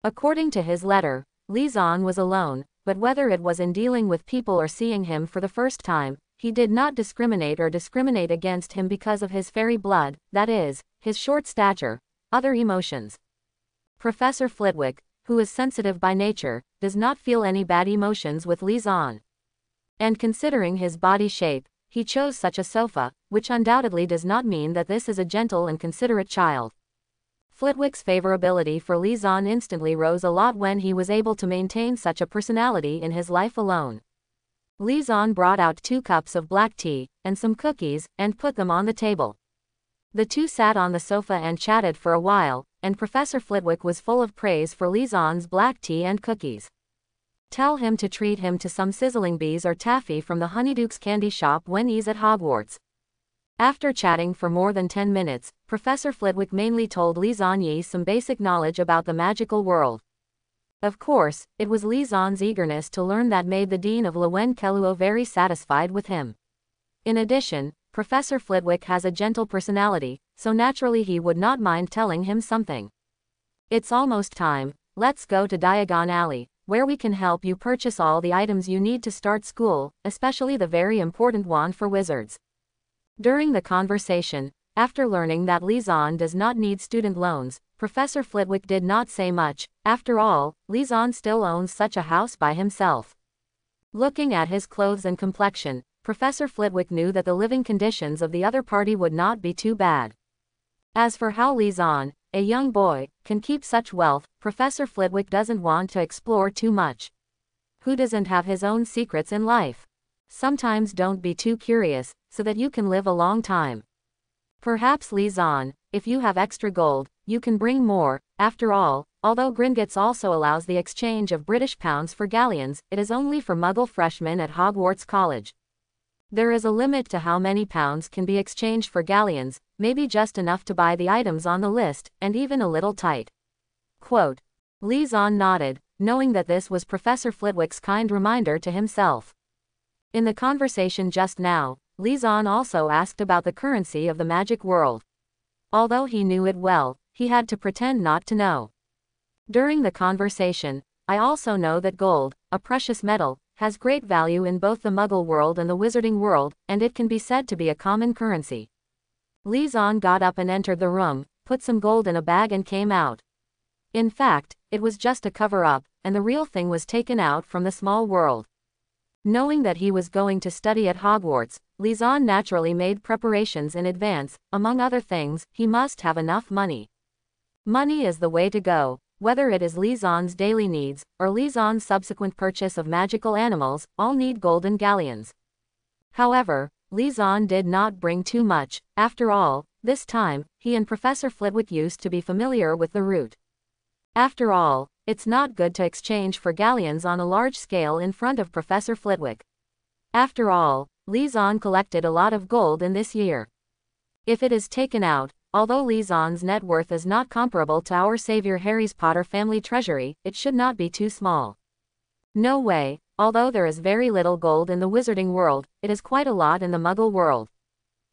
According to his letter, Lizon was alone, but whether it was in dealing with people or seeing him for the first time, he did not discriminate against him because of his fairy blood, that is, his short stature, other emotions. Professor Flitwick, who is sensitive by nature, does not feel any bad emotions with Lizon. And considering his body shape, he chose such a sofa, which undoubtedly does not mean that this is a gentle and considerate child. Flitwick's favorability for Lizon instantly rose a lot when he was able to maintain such a personality in his life alone. Lizon brought out 2 cups of black tea, and some cookies, and put them on the table. The two sat on the sofa and chatted for a while, and Professor Flitwick was full of praise for Lizon's black tea and cookies. Tell him to treat him to some sizzling bees or taffy from the Honeyduke's candy shop when he's at Hogwarts. After chatting for more than 10 minutes, Professor Flitwick mainly told Lizon Yi some basic knowledge about the magical world. Of course, it was Lizon's eagerness to learn that made the Dean of Lewen Keluo very satisfied with him. In addition, Professor Flitwick has a gentle personality, so naturally he would not mind telling him something. It's almost time, let's go to Diagon Alley, where we can help you purchase all the items you need to start school, especially the very important wand for wizards. During the conversation, after learning that Lizon does not need student loans, Professor Flitwick did not say much. After all, Lizon still owns such a house by himself. Looking at his clothes and complexion, Professor Flitwick knew that the living conditions of the other party would not be too bad. As for how Lizon, a young boy, can keep such wealth, Professor Flitwick doesn't want to explore too much. Who doesn't have his own secrets in life? Sometimes don't be too curious, so that you can live a long time. Perhaps Lizon, if you have extra gold, you can bring more. After all, although Gringotts also allows the exchange of British pounds for galleons, it is only for Muggle freshmen at Hogwarts College. There is a limit to how many pounds can be exchanged for galleons, maybe just enough to buy the items on the list, and even a little tight. Quote. Li Zan nodded, knowing that this was Professor Flitwick's kind reminder to himself. In the conversation just now, Li Zan also asked about the currency of the magic world. Although he knew it well, he had to pretend not to know. During the conversation, I also know that gold, a precious metal, has great value in both the Muggle world and the Wizarding world, and it can be said to be a common currency. Li Zan got up and entered the room, put some gold in a bag and came out. In fact, it was just a cover-up, and the real thing was taken out from the small world. Knowing that he was going to study at Hogwarts, Li Zan naturally made preparations in advance. Among other things, he must have enough money. Money is the way to go, whether it is Li Zan's daily needs, or Li Zan's subsequent purchase of magical animals, all need golden galleons. However, Li Zan did not bring too much. After all, this time, he and Professor Flitwick used to be familiar with the route. After all, it's not good to exchange for galleons on a large scale in front of Professor Flitwick. After all, Li Zan collected a lot of gold in this year. If it is taken out, although Li Zan's net worth is not comparable to our Savior Harry's Potter family treasury, it should not be too small. No way, although there is very little gold in the Wizarding world, it is quite a lot in the Muggle world.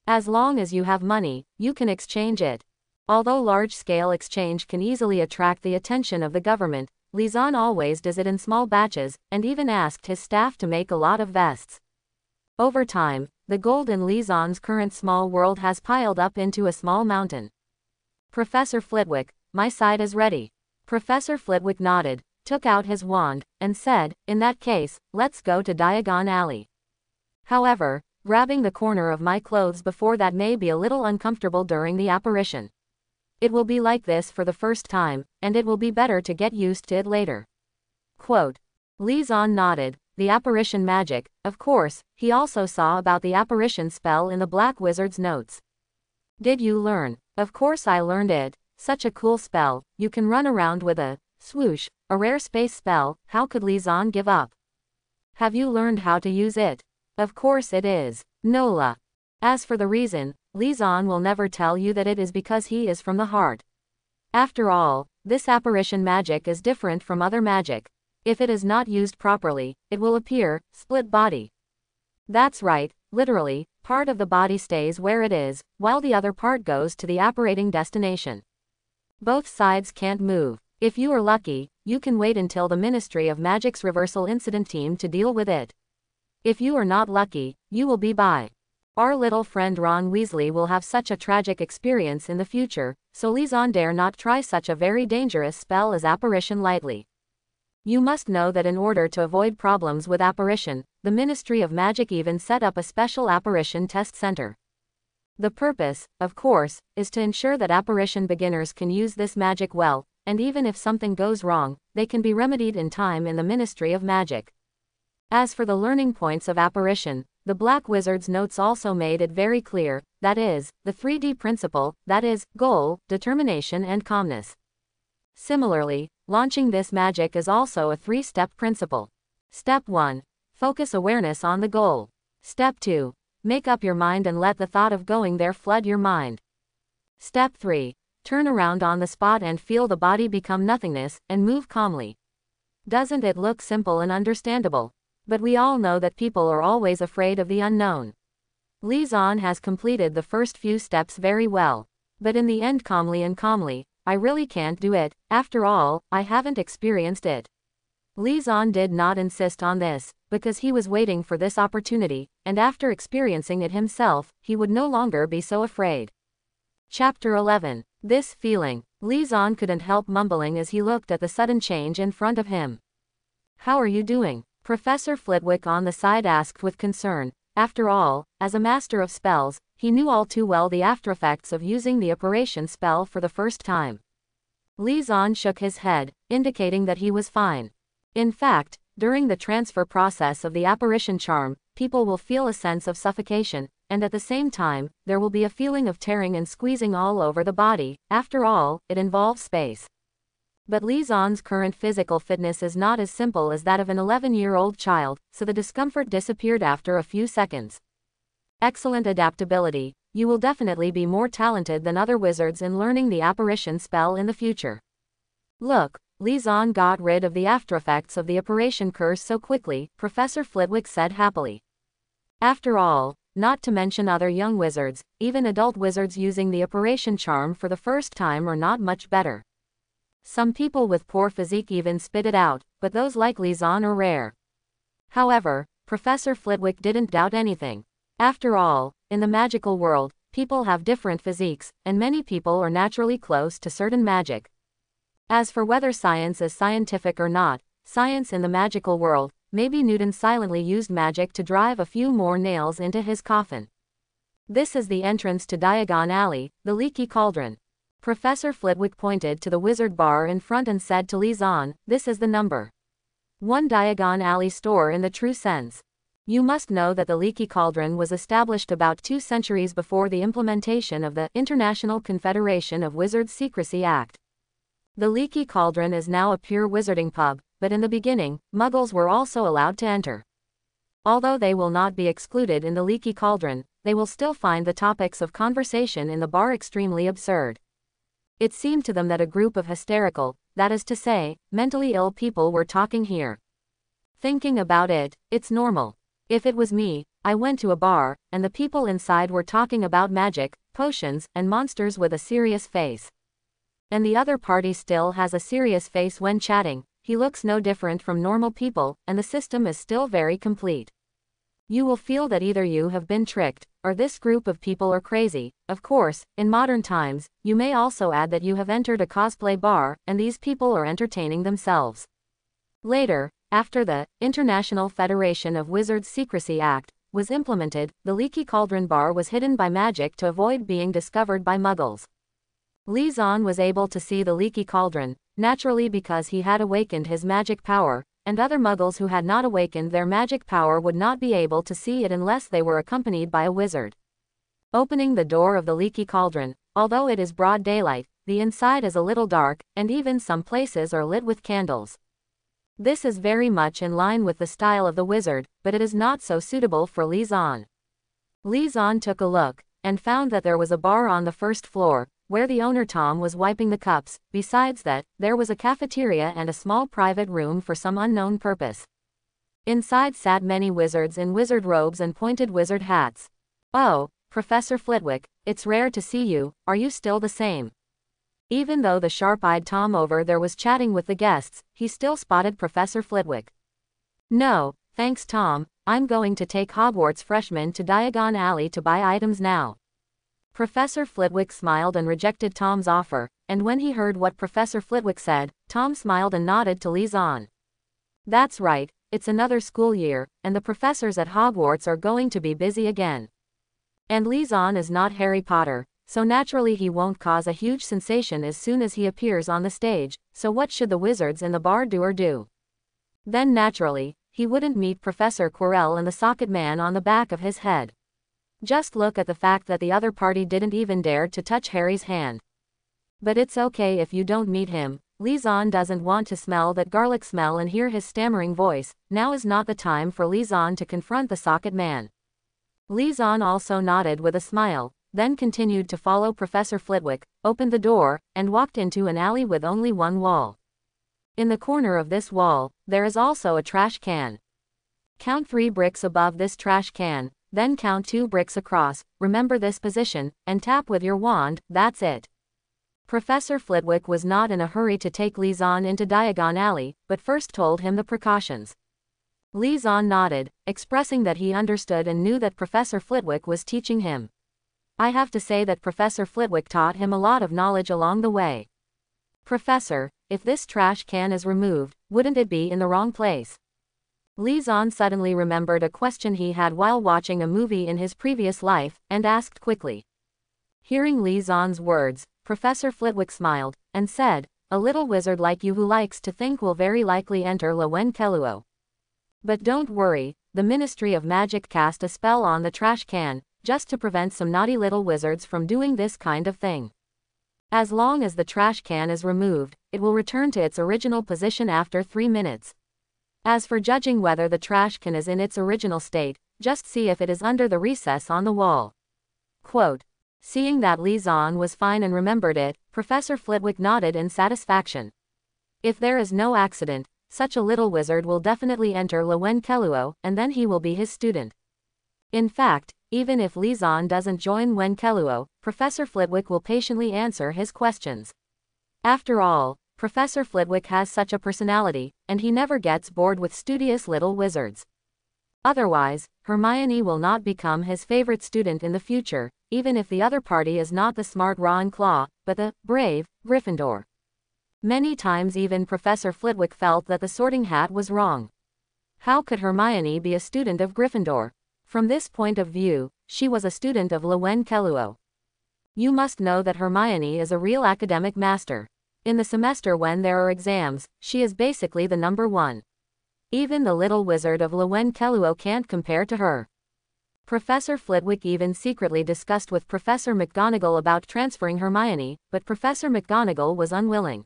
As long as you have money, you can exchange it. Although large-scale exchange can easily attract the attention of the government, Li Zan always does it in small batches, and even asked his staff to make a lot of vests. Over time, the gold in Li Zan's current small world has piled up into a small mountain. Professor Flitwick, my side is ready. Professor Flitwick nodded, took out his wand, and said, in that case, let's go to Diagon Alley. However, grabbing the corner of my clothes before that may be a little uncomfortable during the apparition. It will be like this for the first time, and it will be better to get used to it later. Quote. Li Zan nodded. The apparition magic, of course, he also saw about the apparition spell in the Black Wizard's notes. Did you learn? Of course I learned it. Such a cool spell, you can run around with a swoosh, a rare space spell. How could Li Zan give up? Have you learned how to use it? Of course it is. Nola. As for the reason, Li Zan will never tell you that it is because he is from the heart. After all, this apparition magic is different from other magic. If it is not used properly, it will appear, split body. That's right, literally, part of the body stays where it is, while the other part goes to the apparating destination. Both sides can't move. If you are lucky, you can wait until the Ministry of Magic's reversal incident team to deal with it. If you are not lucky, you will be bye. Our little friend Ron Weasley will have such a tragic experience in the future, so Li Zan dare not try such a very dangerous spell as apparition lightly. You must know that in order to avoid problems with apparition, the Ministry of Magic even set up a special apparition test center. The purpose, of course, is to ensure that apparition beginners can use this magic well, and even if something goes wrong, they can be remedied in time in the Ministry of Magic. As for the learning points of apparition, the Black Wizard's notes also made it very clear, that is, the 3D principle, that is, goal, determination and calmness. Similarly, launching this magic is also a 3-step principle. Step 1. Focus awareness on the goal. Step 2. Make up your mind and let the thought of going there flood your mind. Step 3. Turn around on the spot and feel the body become nothingness, and move calmly. Doesn't it look simple and understandable? But we all know that people are always afraid of the unknown. Li Zan has completed the first few steps very well. But in the end calmly, I really can't do it. After all, I haven't experienced it. Li Zan did not insist on this, because he was waiting for this opportunity, and after experiencing it himself, he would no longer be so afraid. Chapter 11. This feeling. Li Zan couldn't help mumbling as he looked at the sudden change in front of him. How are you doing? Professor Flitwick on the side asked with concern. After all, as a master of spells, he knew all too well the aftereffects of using the apparition spell for the first time. Li Zan shook his head, indicating that he was fine. In fact, during the transfer process of the apparition charm, people will feel a sense of suffocation, and at the same time, there will be a feeling of tearing and squeezing all over the body. After all, it involves space. But Li Zan's current physical fitness is not as simple as that of an 11-year-old child, so the discomfort disappeared after a few seconds. Excellent adaptability. You will definitely be more talented than other wizards in learning the apparition spell in the future. Look, Lizon got rid of the aftereffects of the apparition curse so quickly, Professor Flitwick said happily. After all, not to mention other young wizards, even adult wizards using the apparition charm for the first time are not much better. Some people with poor physique even spit it out, but those like Lizon are rare. However, Professor Flitwick didn't doubt anything. After all, in the magical world, people have different physiques, and many people are naturally close to certain magic. As for whether science is scientific or not, science in the magical world, maybe Newton silently used magic to drive a few more nails into his coffin. This is the entrance to Diagon Alley, the Leaky Cauldron. Professor Flitwick pointed to the wizard bar in front and said to Lizon, "This is the number 1 Diagon Alley store in the true sense. You must know that the Leaky Cauldron was established about 2 centuries before the implementation of the International Confederation of Wizards Secrecy Act. The Leaky Cauldron is now a pure wizarding pub, but in the beginning, Muggles were also allowed to enter. Although they will not be excluded in the Leaky Cauldron, they will still find the topics of conversation in the bar extremely absurd. It seemed to them that a group of hysterical, that is to say, mentally ill people were talking here. Thinking about it, it's normal. If it was me, I went to a bar, and the people inside were talking about magic, potions, and monsters with a serious face. And the other party still has a serious face when chatting. He looks no different from normal people, and the system is still very complete. You will feel that either you have been tricked, or this group of people are crazy. Of course, in modern times, you may also add that you have entered a cosplay bar, and these people are entertaining themselves. Later, after the International Federation of Wizards Secrecy Act was implemented, the Leaky Cauldron bar was hidden by magic to avoid being discovered by Muggles. Lizon was able to see the Leaky Cauldron, naturally because he had awakened his magic power, and other Muggles who had not awakened their magic power would not be able to see it unless they were accompanied by a wizard. Opening the door of the Leaky Cauldron, although it is broad daylight, the inside is a little dark, and even some places are lit with candles. This is very much in line with the style of the wizard, but it is not so suitable for Lizon. Lizon took a look, and found that there was a bar on the first floor, where the owner Tom was wiping the cups. Besides that, there was a cafeteria and a small private room for some unknown purpose. Inside sat many wizards in wizard robes and pointed wizard hats. "Oh, Professor Flitwick, it's rare to see you. Are you still the same?" Even though the sharp-eyed Tom over there was chatting with the guests, he still spotted Professor Flitwick. "No, thanks Tom, I'm going to take Hogwarts freshmen to Diagon Alley to buy items now." Professor Flitwick smiled and rejected Tom's offer, and when he heard what Professor Flitwick said, Tom smiled and nodded to Lizon. "That's right, it's another school year, and the professors at Hogwarts are going to be busy again. And Lizon is not Harry Potter, so naturally he won't cause a huge sensation as soon as he appears on the stage, so what should the wizards in the bar do or do? Then naturally, he wouldn't meet Professor Quirrell and the socket man on the back of his head. Just look at the fact that the other party didn't even dare to touch Harry's hand. But it's okay if you don't meet him. Lizon doesn't want to smell that garlic smell and hear his stammering voice. Now is not the time for Lizon to confront the socket man." Lizon also nodded with a smile, then continued to follow Professor Flitwick, opened the door, and walked into an alley with only one wall. In the corner of this wall, there is also a trash can. Count 3 bricks above this trash can, then count 2 bricks across, remember this position, and tap with your wand, that's it. Professor Flitwick was not in a hurry to take Lizon into Diagon Alley, but first told him the precautions. Lizon nodded, expressing that he understood and knew that Professor Flitwick was teaching him. I have to say that Professor Flitwick taught him a lot of knowledge along the way. "Professor, if this trash can is removed, wouldn't it be in the wrong place?" Lizon suddenly remembered a question he had while watching a movie in his previous life, and asked quickly. Hearing Lizon's words, Professor Flitwick smiled, and said, "A little wizard like you who likes to think will very likely enter Lawen Keluo. But don't worry, the Ministry of Magic cast a spell on the trash can, just to prevent some naughty little wizards from doing this kind of thing. As long as the trash can is removed, it will return to its original position after 3 minutes. As for judging whether the trash can is in its original state, just see if it is under the recess on the wall. Quote. Seeing that Lisan was fine and remembered it, Professor Flitwick nodded in satisfaction. If there is no accident, such a little wizard will definitely enter Wenkeluo, and then he will be his student. In fact, even if Lisan doesn't join Wenkeluo, Professor Flitwick will patiently answer his questions. After all, Professor Flitwick has such a personality, and he never gets bored with studious little wizards. Otherwise, Hermione will not become his favorite student in the future, even if the other party is not the smart Ravenclaw, but the brave Gryffindor. Many times even Professor Flitwick felt that the Sorting Hat was wrong. How could Hermione be a student of Gryffindor? From this point of view, she was a student of Wenkeluo. You must know that Hermione is a real academic master. In the semester when there are exams, she is basically the number one. Even the little wizard of Wenkeluo can't compare to her. Professor Flitwick even secretly discussed with Professor McGonagall about transferring Hermione, but Professor McGonagall was unwilling.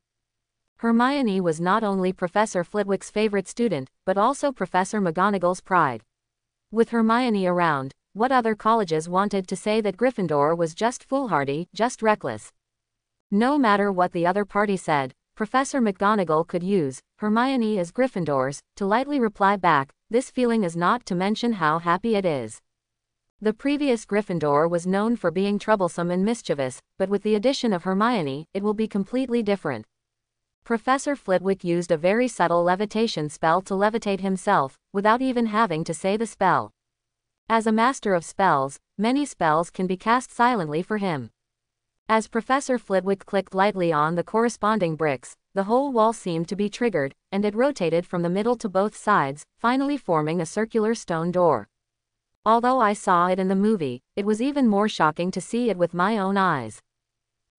Hermione was not only Professor Flitwick's favorite student, but also Professor McGonagall's pride. With Hermione around, what other colleges wanted to say that Gryffindor was just foolhardy, just reckless? No matter what the other party said, Professor McGonagall could use, Hermione is Gryffindor's, to lightly reply back, this feeling is not to mention how happy it is. The previous Gryffindor was known for being troublesome and mischievous, but with the addition of Hermione, it will be completely different. Professor Flitwick used a very subtle levitation spell to levitate himself, without even having to say the spell. As a master of spells, many spells can be cast silently for him. As Professor Flitwick clicked lightly on the corresponding bricks, the whole wall seemed to be triggered, and it rotated from the middle to both sides, finally forming a circular stone door. Although I saw it in the movie, it was even more shocking to see it with my own eyes.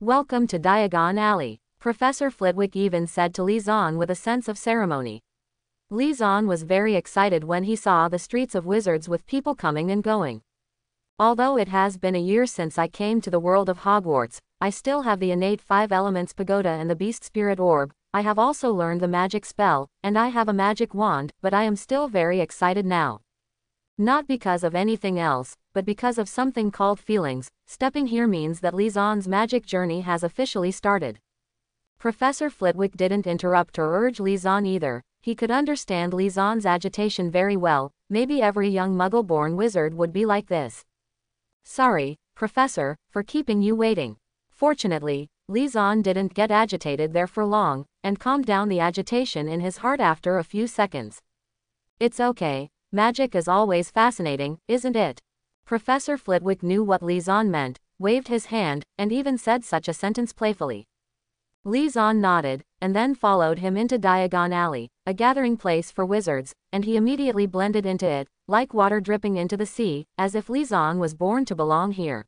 Welcome to Diagon Alley, Professor Flitwick even said to Lisan with a sense of ceremony. Lisan was very excited when he saw the streets of wizards with people coming and going. Although it has been a year since I came to the world of Hogwarts, I still have the innate 5 elements pagoda and the beast spirit orb. I have also learned the magic spell, and I have a magic wand, but I am still very excited now. Not because of anything else, but because of something called feelings. Stepping here means that Lisan's magic journey has officially started. Professor Flitwick didn't interrupt or urge Lisan either. He could understand Lisan's agitation very well. Maybe every young Muggle-born wizard would be like this. Sorry, Professor, for keeping you waiting. Fortunately, Lisan didn't get agitated there for long, and calmed down the agitation in his heart after a few seconds. It's okay, magic is always fascinating, isn't it? Professor Flitwick knew what Lisan meant, waved his hand, and even said such a sentence playfully. Lisan nodded, and then followed him into Diagon Alley, a gathering place for wizards, and he immediately blended into it, like water dripping into the sea, as if Lisan was born to belong here.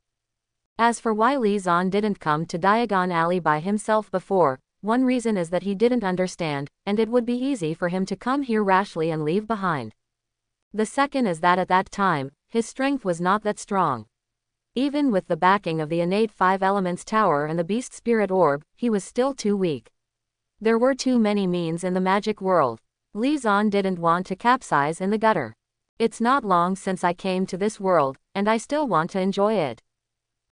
As for why Lisan didn't come to Diagon Alley by himself before, one reason is that he didn't understand, and it would be easy for him to come here rashly and leave behind. The second is that at that time, his strength was not that strong. Even with the backing of the innate 5 elements tower and the beast spirit orb, he was still too weak. There were too many means in the magic world. Lisan didn't want to capsize in the gutter. It's not long since I came to this world, and I still want to enjoy it.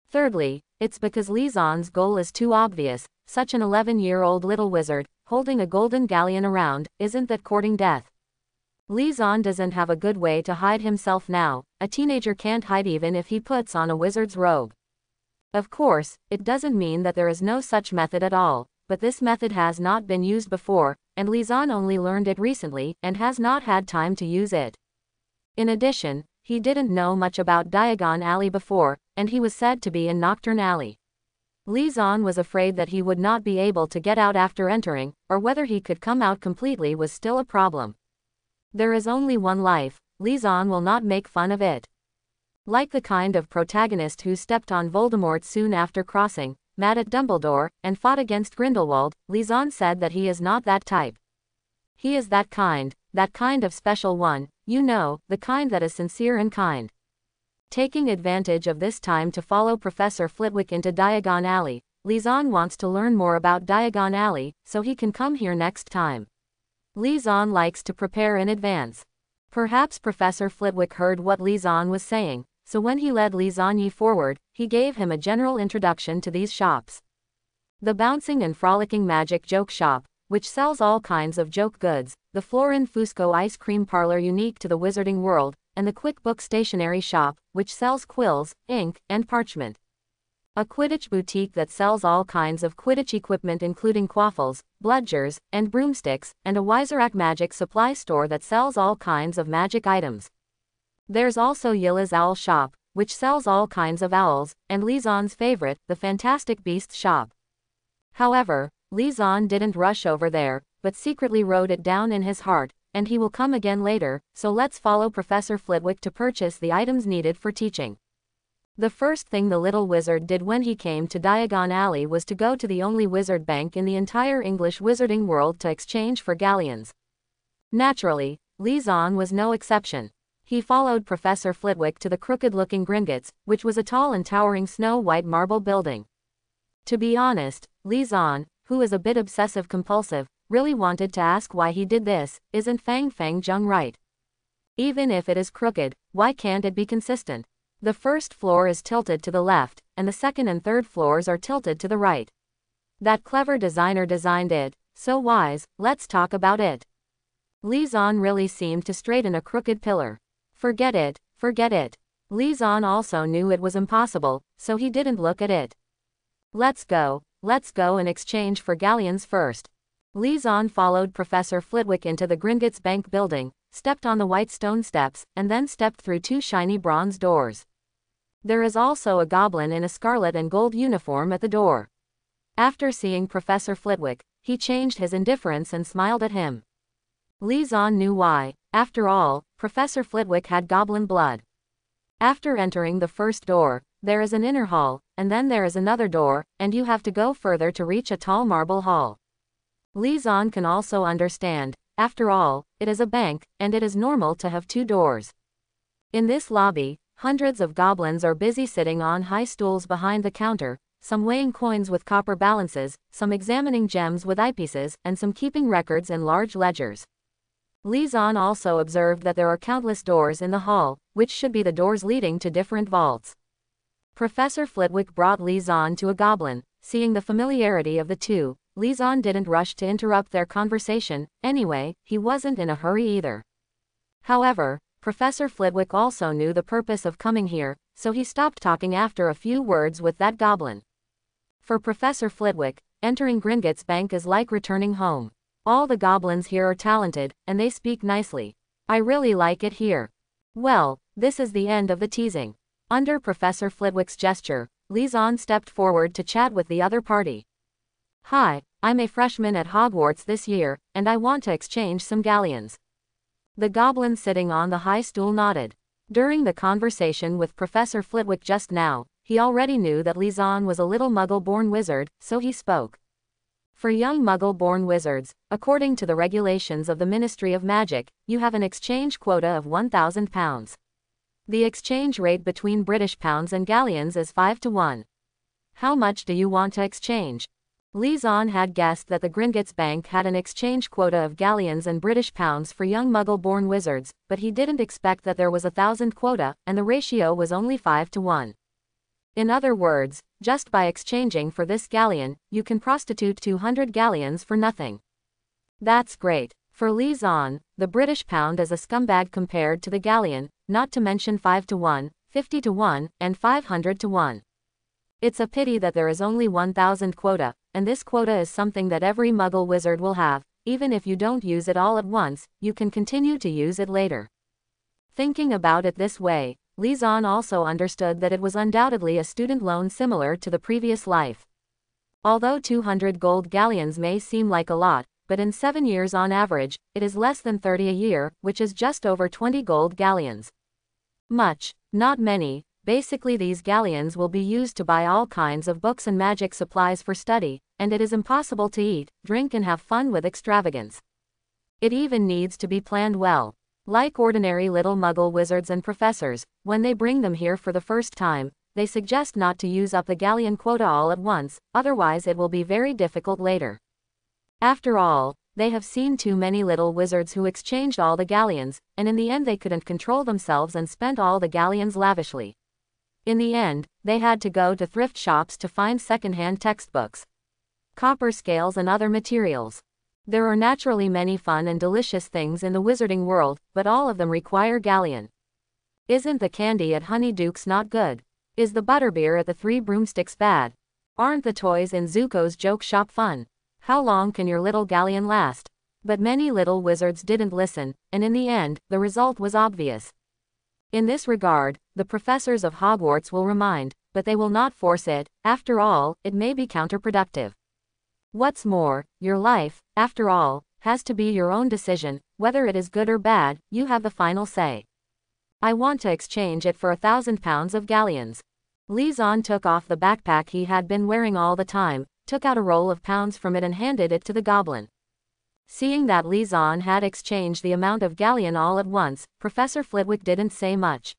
Thirdly, it's because Lisan's goal is too obvious. Such an 11-year-old little wizard, holding a golden galleon around, isn't that courting death? Lisan doesn't have a good way to hide himself now. A teenager can't hide even if he puts on a wizard's robe. Of course, it doesn't mean that there is no such method at all, but this method has not been used before, and Lisan only learned it recently, and has not had time to use it. In addition, he didn't know much about Diagon Alley before, and he was said to be in Nocturne Alley. Lisan was afraid that he would not be able to get out after entering, or whether he could come out completely was still a problem. There is only one life, Lisan will not make fun of it. Like the kind of protagonist who stepped on Voldemort soon after crossing, mad at Dumbledore, and fought against Grindelwald, Lisan said that he is not that type. He is that kind of special one, you know, the kind that is sincere and kind. Taking advantage of this time to follow Professor Flitwick into Diagon Alley, Lisan wants to learn more about Diagon Alley, so he can come here next time. Lisan likes to prepare in advance. Perhaps Professor Flitwick heard what Li Zan was saying, so when he led Li Zanyi forward, he gave him a general introduction to these shops. The Bouncing and Frolicking Magic Joke Shop, which sells all kinds of joke goods, the Florin Fusco Ice Cream Parlor unique to the Wizarding World, and the Quick Book Stationery Shop, which sells quills, ink, and parchment. A Quidditch boutique that sells all kinds of Quidditch equipment including quaffles, bludgers, and broomsticks, and a Wiserack Magic Supply Store that sells all kinds of magic items. There's also Yilla's Owl Shop, which sells all kinds of owls, and Li Zan's favorite, the Fantastic Beasts Shop. However, Li Zan didn't rush over there, but secretly wrote it down in his heart, and he will come again later, so let's follow Professor Flitwick to purchase the items needed for teaching. The first thing the little wizard did when he came to Diagon Alley was to go to the only wizard bank in the entire English Wizarding world to exchange for galleons. Naturally, Li Zan was no exception. He followed Professor Flitwick to the crooked-looking Gringotts, which was a tall and towering snow-white marble building. To be honest, Li Zan, who is a bit obsessive-compulsive, really wanted to ask why he did this. Isn't Fang Fang Zheng right? Even if it is crooked, why can't it be consistent? The first floor is tilted to the left, and the second and third floors are tilted to the right. That clever designer designed it, so wise, let's talk about it. Li Zan really seemed to straighten a crooked pillar. Forget it, forget it. Li Zan also knew it was impossible, so he didn't look at it. Let's go and exchange for galleons first. Li Zan followed Professor Flitwick into the Gringotts Bank building, stepped on the white stone steps, and then stepped through two shiny bronze doors. There is also a goblin in a scarlet and gold uniform at the door. After seeing Professor Flitwick, he changed his indifference and smiled at him. Li Zan knew why. After all, Professor Flitwick had goblin blood. After entering the first door, there is an inner hall, and then there is another door, and you have to go further to reach a tall marble hall. Li Zan can also understand. After all, it is a bank, and it is normal to have two doors. In this lobby, hundreds of goblins are busy sitting on high stools behind the counter, some weighing coins with copper balances, some examining gems with eyepieces, and some keeping records in large ledgers. Li Zan also observed that there are countless doors in the hall, which should be the doors leading to different vaults. Professor Flitwick brought Li Zan to a goblin. Seeing the familiarity of the two, Li Zan didn't rush to interrupt their conversation. Anyway, he wasn't in a hurry either. However, Professor Flitwick also knew the purpose of coming here, so he stopped talking after a few words with that goblin. For Professor Flitwick, entering Gringotts Bank is like returning home. All the goblins here are talented, and they speak nicely. I really like it here. Well, this is the end of the teasing. Under Professor Flitwick's gesture, Li Zan stepped forward to chat with the other party. Hi, I'm a freshman at Hogwarts this year, and I want to exchange some galleons. The goblin sitting on the high stool nodded. During the conversation with Professor Flitwick just now, he already knew that Li Zan was a little muggle-born wizard, so he spoke. For young muggle-born wizards, according to the regulations of the Ministry of Magic, you have an exchange quota of £1,000. The exchange rate between British pounds and galleons is 5 to 1. How much do you want to exchange? Li Zan had guessed that the Gringotts Bank had an exchange quota of galleons and British pounds for young muggle-born wizards, but he didn't expect that there was 1,000 quota, and the ratio was only 5 to 1. In other words, just by exchanging for this galleon, you can prostitute 200 galleons for nothing. That's great. For Li Zan, the British pound is a scumbag compared to the galleon, not to mention 5 to 1, 50 to 1, and 500 to 1. It's a pity that there is only 1,000 quota, and this quota is something that every muggle wizard will have. Even if you don't use it all at once, you can continue to use it later. Thinking about it this way, Li Zan also understood that it was undoubtedly a student loan similar to the previous life. Although 200 gold galleons may seem like a lot, but in 7 years on average, it is less than 30 a year, which is just over 20 gold galleons. Much, not many. Basically, these galleons will be used to buy all kinds of books and magic supplies for study, and it is impossible to eat, drink and have fun with extravagance. It even needs to be planned well. Like ordinary little muggle wizards and professors, when they bring them here for the first time, they suggest not to use up the galleon quota all at once, otherwise it will be very difficult later. After all, they have seen too many little wizards who exchanged all the galleons, and in the end they couldn't control themselves and spent all the galleons lavishly. In the end, they had to go to thrift shops to find second-hand textbooks, copper scales and other materials. There are naturally many fun and delicious things in the wizarding world, but all of them require galleon. Isn't the candy at Honeyduke's not good? Is the butterbeer at the Three Broomsticks bad? Aren't the toys in Zuko's joke shop fun? How long can your little galleon last? But many little wizards didn't listen, and in the end, the result was obvious. In this regard, the professors of Hogwarts will remind, but they will not force it. After all, it may be counterproductive. What's more, your life, after all, has to be your own decision, whether it is good or bad, you have the final say. I want to exchange it for 1,000 pounds of galleons. Lisan took off the backpack he had been wearing all the time, took out a roll of pounds from it and handed it to the goblin. Seeing that Lisan had exchanged the amount of galleon all at once, Professor Flitwick didn't say much.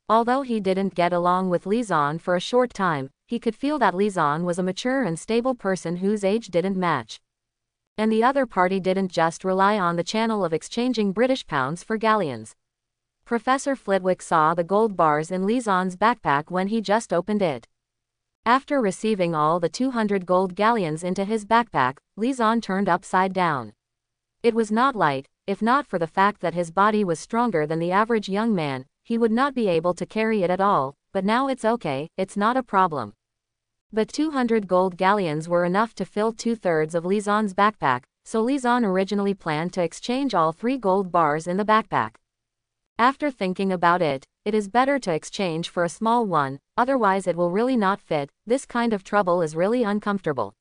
Although he didn't get along with Lisan for a short time, he could feel that Lisan was a mature and stable person whose age didn't match. And the other party didn't just rely on the channel of exchanging British pounds for galleons. Professor Flitwick saw the gold bars in Lisan's backpack when he just opened it. After receiving all the 200 gold galleons into his backpack, Lisan turned upside down. It was not light. If not for the fact that his body was stronger than the average young man, he would not be able to carry it at all, but now it's okay, it's not a problem. But 200 gold galleons were enough to fill 2/3 of Lisan's backpack, so Lisan originally planned to exchange all 3 gold bars in the backpack. After thinking about it, it is better to exchange for a small one, otherwise it will really not fit. This kind of trouble is really uncomfortable.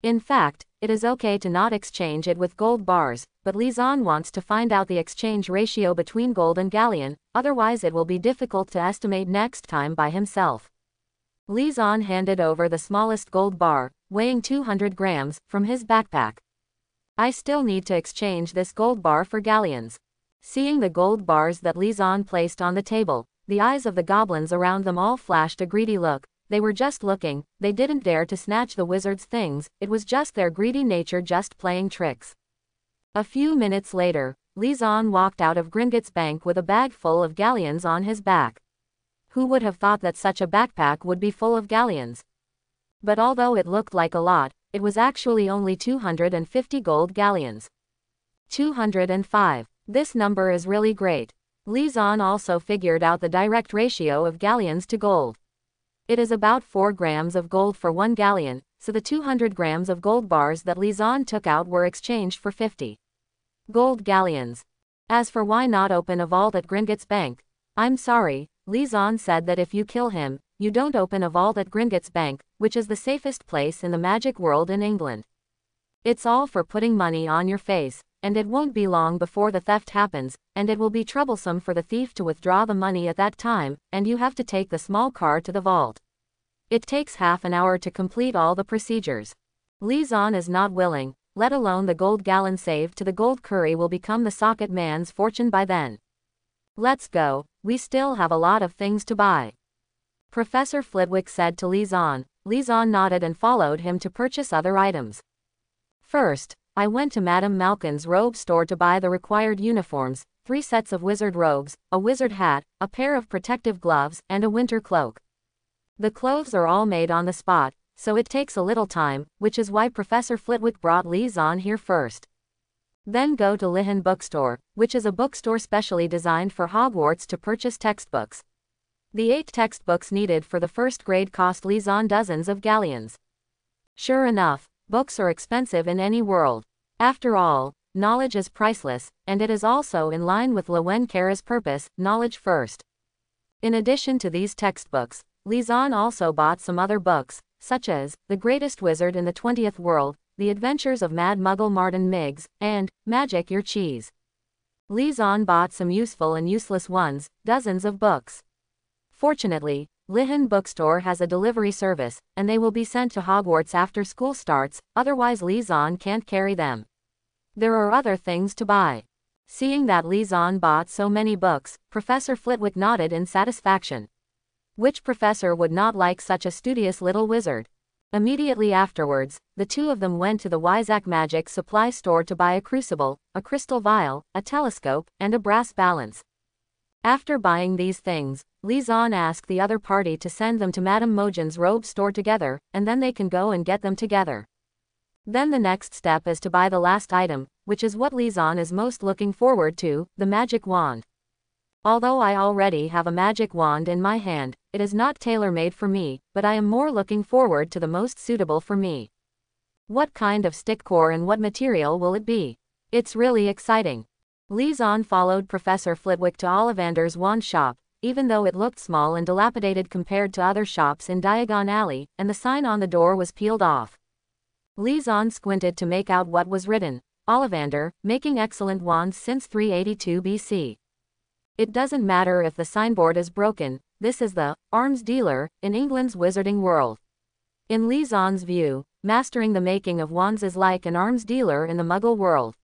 In fact, it is okay to not exchange it with gold bars, but Lisan wants to find out the exchange ratio between gold and galleon, otherwise it will be difficult to estimate next time by himself. Lisan handed over the smallest gold bar, weighing 200 grams, from his backpack. I still need to exchange this gold bar for galleons. Seeing the gold bars that Lisan placed on the table, the eyes of the goblins around them all flashed a greedy look. They were just looking, they didn't dare to snatch the wizard's things, it was just their greedy nature just playing tricks. A few minutes later, Lisan walked out of Gringotts Bank with a bag full of galleons on his back. Who would have thought that such a backpack would be full of galleons? But although it looked like a lot, it was actually only 250 gold galleons. 205. This number is really great. Lisan also figured out the direct ratio of galleons to gold. It is about 4 grams of gold for 1 galleon, so the 200 grams of gold bars that Lisan took out were exchanged for 50 gold galleons. As for why not open a vault at Gringotts Bank? I'm sorry, Lisan said that if you kill him, you don't open a vault at Gringotts Bank, which is the safest place in the magic world in England. It's all for putting money on your face, and it won't be long before the theft happens, and it will be troublesome for the thief to withdraw the money at that time, and you have to take the small car to the vault. It takes half an hour to complete all the procedures. Lisan is not willing, let alone the gold gallon saved to the gold curry will become the socket man's fortune by then. Let's go, we still have a lot of things to buy. Professor Flitwick said to Lisan. Lisan nodded and followed him to purchase other items. First, I went to Madame Malkin's robe store to buy the required uniforms, 3 sets of wizard robes, a wizard hat, a pair of protective gloves, and a winter cloak. The clothes are all made on the spot, so it takes a little time, which is why Professor Flitwick brought Lisan here first. Then go to Lihan Bookstore, which is a bookstore specially designed for Hogwarts to purchase textbooks. The 8 textbooks needed for the first grade cost Lisan dozens of galleons. Sure enough, books are expensive in any world. After all, knowledge is priceless, and it is also in line with Lowen Kara's purpose, knowledge first. In addition to these textbooks, Lisan also bought some other books, such as The Greatest Wizard in the 20th World, The Adventures of Mad Muggle Martin Miggs, and Magic Your Cheese. Lisan bought some useful and useless ones, dozens of books. Fortunately, Lihan Bookstore has a delivery service, and they will be sent to Hogwarts after school starts, otherwise Lisan can't carry them. There are other things to buy. Seeing that Lisan bought so many books, Professor Flitwick nodded in satisfaction. Which professor would not like such a studious little wizard? Immediately afterwards, the two of them went to the Wyzak magic supply store to buy a crucible, a crystal vial, a telescope, and a brass balance. After buying these things, Li Zan asked the other party to send them to Madame Mojin's robe store together, and then they can go and get them together. Then the next step is to buy the last item, which is what Li Zan is most looking forward to, the magic wand. Although I already have a magic wand in my hand, it is not tailor-made for me, but I am more looking forward to the most suitable for me. What kind of stick core and what material will it be? It's really exciting. Li Zan followed Professor Flitwick to Ollivander's wand shop, even though it looked small and dilapidated compared to other shops in Diagon Alley, and the sign on the door was peeled off. Li Zan squinted to make out what was written. Ollivander, making excellent wands since 382 BC. It doesn't matter if the signboard is broken, this is the arms dealer in England's wizarding world. In Li Zan's view, mastering the making of wands is like an arms dealer in the Muggle world.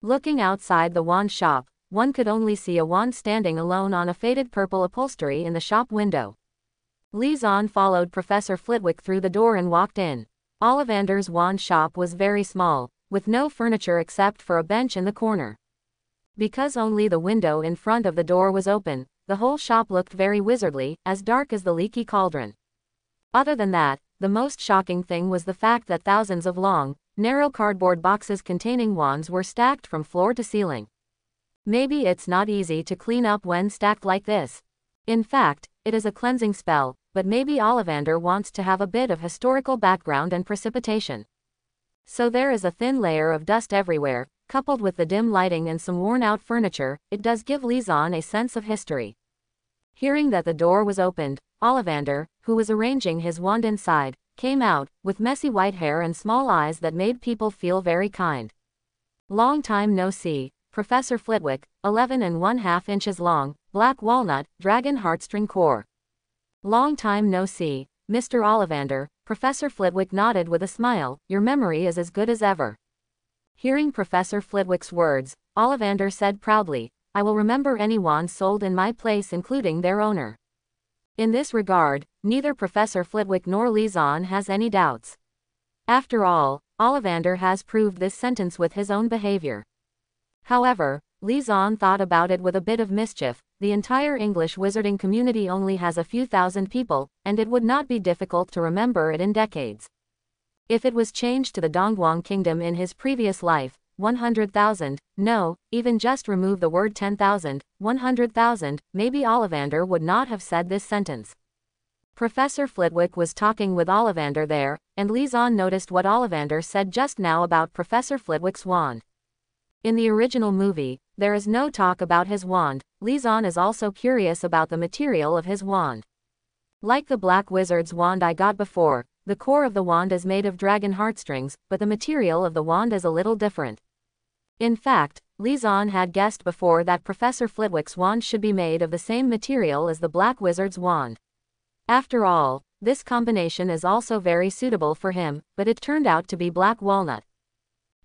Looking outside the wand shop, one could only see a wand standing alone on a faded purple upholstery in the shop window. Li Zan followed Professor Flitwick through the door and walked in. Ollivander's wand shop was very small, with no furniture except for a bench in the corner. Because only the window in front of the door was open, the whole shop looked very wizardly, as dark as the leaky cauldron. Other than that, the most shocking thing was the fact that thousands of long, narrow cardboard boxes containing wands were stacked from floor to ceiling. Maybe it's not easy to clean up when stacked like this. In fact, it is a cleansing spell, but maybe Ollivander wants to have a bit of historical background and precipitation. So there is a thin layer of dust everywhere. Coupled with the dim lighting and some worn-out furniture, it does give Li Zan a sense of history. Hearing that the door was opened, Ollivander, who was arranging his wand inside, came out, with messy white hair and small eyes that made people feel very kind. Long time no see, Professor Flitwick, 11½ inches long, black walnut, dragon heartstring core. Long time no see, Mr. Ollivander, Professor Flitwick nodded with a smile, your memory is as good as ever. Hearing Professor Flitwick's words, Ollivander said proudly, I will remember any wands sold in my place including their owner. In this regard, neither Professor Flitwick nor Li Zan has any doubts. After all, Ollivander has proved this sentence with his own behavior. However, Li Zan thought about it with a bit of mischief. The entire English wizarding community only has a few thousand people, and it would not be difficult to remember it in decades. If it was changed to the Dongguan kingdom in his previous life, 100,000, no, even just remove the word 10,000, 100,000, maybe Ollivander would not have said this sentence. Professor Flitwick was talking with Ollivander there, and Li Zan noticed what Ollivander said just now about Professor Flitwick's wand. In the original movie, there is no talk about his wand. Li Zan is also curious about the material of his wand. Like the Black Wizard's wand I got before, the core of the wand is made of dragon heartstrings, but the material of the wand is a little different. In fact, Li Zan had guessed before that Professor Flitwick's wand should be made of the same material as the Black Wizard's wand. After all, this combination is also very suitable for him, but it turned out to be black walnut.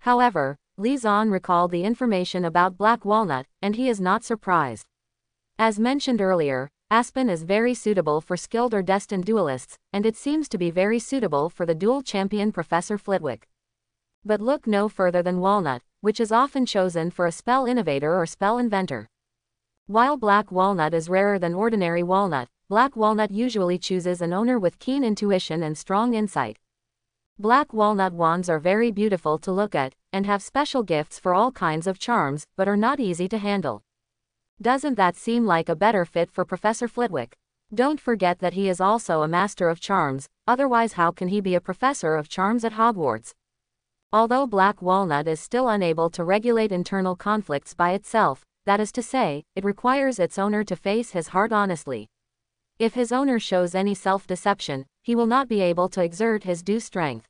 However, Li Zan recalled the information about black walnut, and he is not surprised. As mentioned earlier, aspen is very suitable for skilled or destined duelists, and it seems to be very suitable for the dual champion Professor Flitwick. But look no further than walnut, which is often chosen for a spell innovator or spell inventor. While black walnut is rarer than ordinary walnut, black walnut usually chooses an owner with keen intuition and strong insight. Black walnut wands are very beautiful to look at, and have special gifts for all kinds of charms, but are not easy to handle. Doesn't that seem like a better fit for Professor Flitwick? Don't forget that he is also a master of charms, otherwise how can he be a professor of charms at Hogwarts? Although black walnut is still unable to regulate internal conflicts by itself, that is to say, it requires its owner to face his heart honestly. If his owner shows any self-deception, he will not be able to exert his due strength.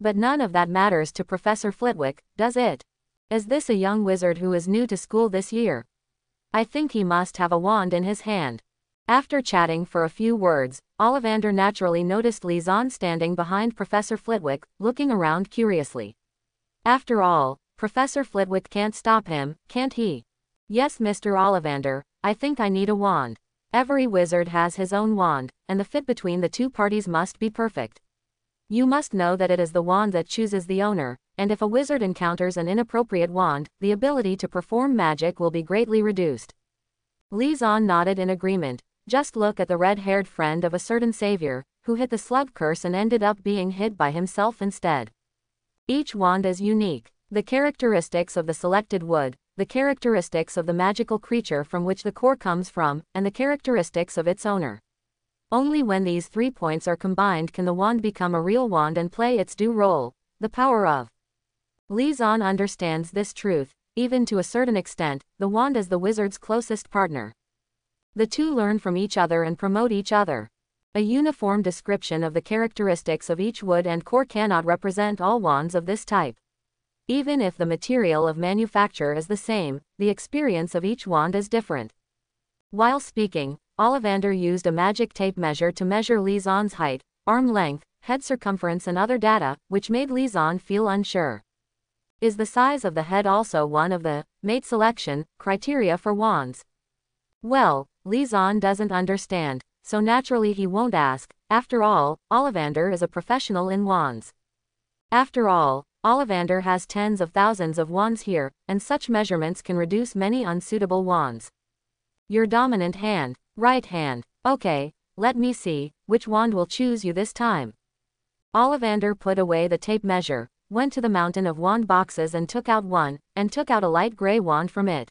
But none of that matters to Professor Flitwick, does it? Is this a young wizard who is new to school this year? I think he must have a wand in his hand. After chatting for a few words, Ollivander naturally noticed Li Zan standing behind Professor Flitwick, looking around curiously. After all, Professor Flitwick can't stop him, can't he? Yes, Mr. Ollivander, I think I need a wand. Every wizard has his own wand, and the fit between the two parties must be perfect. You must know that it is the wand that chooses the owner, and if a wizard encounters an inappropriate wand, the ability to perform magic will be greatly reduced. Li Zan nodded in agreement. Just look at the red-haired friend of a certain savior, who hit the slug curse and ended up being hit by himself instead. Each wand is unique. The characteristics of the selected wood, the characteristics of the magical creature from which the core comes from, and the characteristics of its owner. Only when these 3 points are combined can the wand become a real wand and play its due role, the power of. Li Zan understands this truth. Even to a certain extent, the wand is the wizard's closest partner. The two learn from each other and promote each other. A uniform description of the characteristics of each wood and core cannot represent all wands of this type. Even if the material of manufacture is the same, the experience of each wand is different. While speaking, Ollivander used a magic tape measure to measure Li Zan's height, arm length, head circumference and other data, which made Li Zan feel unsure. Is the size of the head also one of the mate selection criteria for wands? Well, Li Zan doesn't understand, so naturally he won't ask. After all, Ollivander is a professional in wands. After all, Ollivander has tens of thousands of wands here, and such measurements can reduce many unsuitable wands. Your dominant hand, right hand. Okay, let me see, which wand will choose you this time? Ollivander put away the tape measure, went to the mountain of wand boxes and took out one, and took out a light gray wand from it.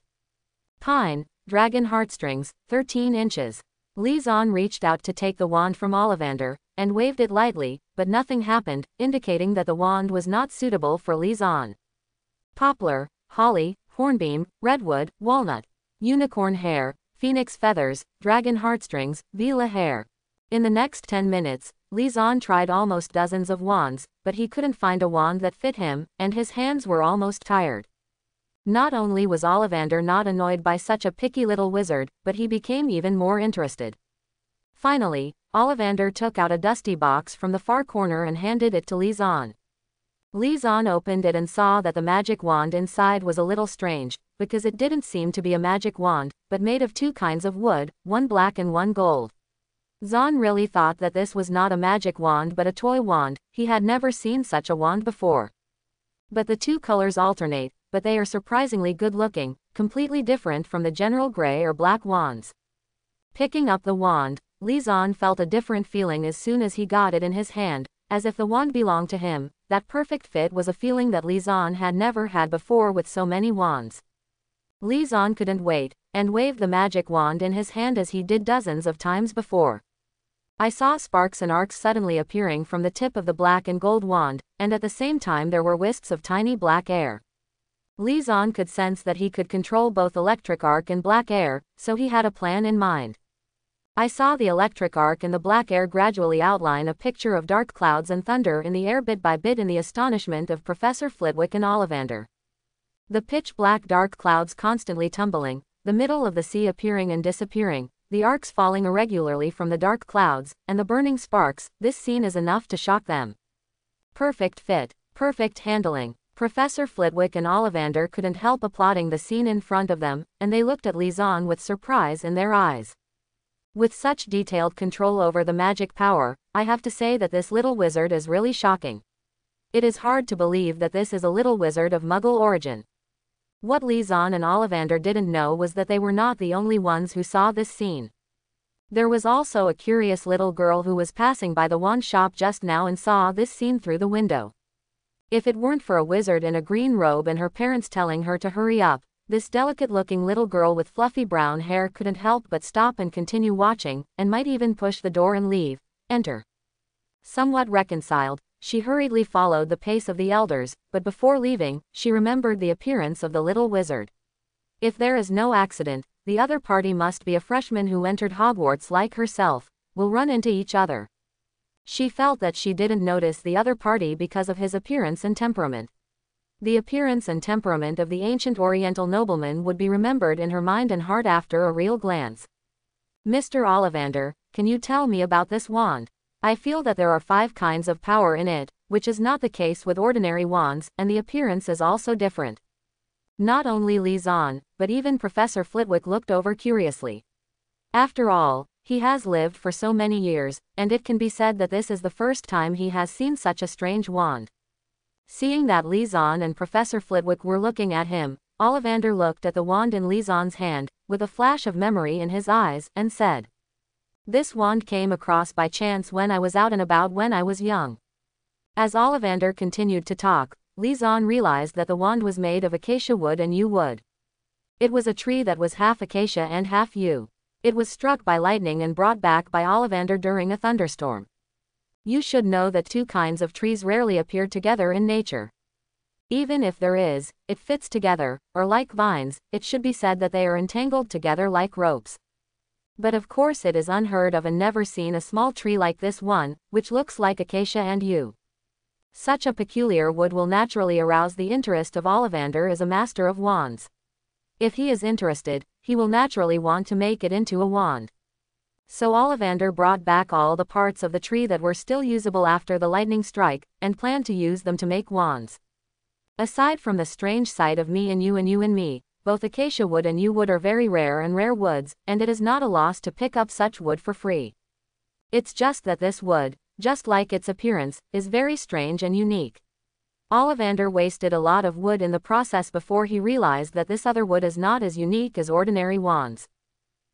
Pine, dragon heartstrings, 13 inches. Li Zan reached out to take the wand from Ollivander, and waved it lightly, but nothing happened, indicating that the wand was not suitable for Li Zan. Poplar, holly, hornbeam, redwood, walnut. Unicorn hair, phoenix feathers, dragon heartstrings, Vela hair. In the next 10 minutes, Li Zan tried almost dozens of wands, but he couldn't find a wand that fit him, and his hands were almost tired. Not only was Ollivander not annoyed by such a picky little wizard, but he became even more interested. Finally, Ollivander took out a dusty box from the far corner and handed it to Li Zan. Li Zan opened it and saw that the magic wand inside was a little strange, because it didn't seem to be a magic wand, but made of 2 kinds of wood, one black and one gold. Zan really thought that this was not a magic wand but a toy wand. He had never seen such a wand before. But the 2 colors alternate, but they are surprisingly good-looking, completely different from the general gray or black wands. Picking up the wand, Li Zan felt a different feeling as soon as he got it in his hand, as if the wand belonged to him. That perfect fit was a feeling that Li Zan had never had before with so many wands. Li Zan couldn't wait, and waved the magic wand in his hand as he did dozens of times before. I saw sparks and arcs suddenly appearing from the tip of the black and gold wand, and at the same time there were wisps of tiny black air. Li Zan could sense that he could control both electric arc and black air, so he had a plan in mind. I saw the electric arc and the black air gradually outline a picture of dark clouds and thunder in the air bit by bit in the astonishment of Professor Flitwick and Ollivander. The pitch-black dark clouds constantly tumbling, the middle of the sea appearing and disappearing, the arcs falling irregularly from the dark clouds, and the burning sparks. This scene is enough to shock them. Perfect fit, perfect handling. Professor Flitwick and Ollivander couldn't help applauding the scene in front of them, and they looked at Li Zan with surprise in their eyes. With such detailed control over the magic power, I have to say that this little wizard is really shocking. It is hard to believe that this is a little wizard of Muggle origin. What Li Zan and Ollivander didn't know was that they were not the only ones who saw this scene. There was also a curious little girl who was passing by the wand shop just now and saw this scene through the window. If it weren't for a wizard in a green robe and her parents telling her to hurry up, this delicate-looking little girl with fluffy brown hair couldn't help but stop and continue watching, and might even push the door and leave. Enter. Somewhat reconciled, she hurriedly followed the pace of the elders, but before leaving, she remembered the appearance of the little wizard. If there is no accident, the other party must be a freshman who entered Hogwarts like herself, will run into each other. She felt that she didn't notice the other party because of his appearance and temperament. The appearance and temperament of the ancient Oriental nobleman would be remembered in her mind and heart after a real glance. Mr. Ollivander, can you tell me about this wand? I feel that there are 5 kinds of power in it, which is not the case with ordinary wands, and the appearance is also different. Not only Li Zan, but even Professor Flitwick looked over curiously. After all, He has lived for so many years, and it can be said that this is the first time he has seen such a strange wand. Seeing that Liaison and Professor Flitwick were looking at him, Ollivander looked at the wand in Liaison's hand, with a flash of memory in his eyes, and said, "This wand came across by chance when I was out and about when I was young." As Ollivander continued to talk, Liaison realized that the wand was made of acacia wood and yew wood. It was a tree that was half acacia and half yew. It was struck by lightning and brought back by Ollivander during a thunderstorm. You should know that two kinds of trees rarely appear together in nature. Even if there is, it fits together, or like vines, it should be said that they are entangled together like ropes. But of course it is unheard of and never seen a small tree like this one, which looks like acacia and yew. Such a peculiar wood will naturally arouse the interest of Ollivander as a master of wands. If he is interested, he will naturally want to make it into a wand. So Ollivander brought back all the parts of the tree that were still usable after the lightning strike, and planned to use them to make wands. Aside from the strange sight of me and you and me, both acacia wood and yew wood are very rare and rare woods, and it is not a loss to pick up such wood for free. It's just that this wood, just like its appearance, is very strange and unique. Ollivander wasted a lot of wood in the process before he realized that this other wood is not as unique as ordinary wands.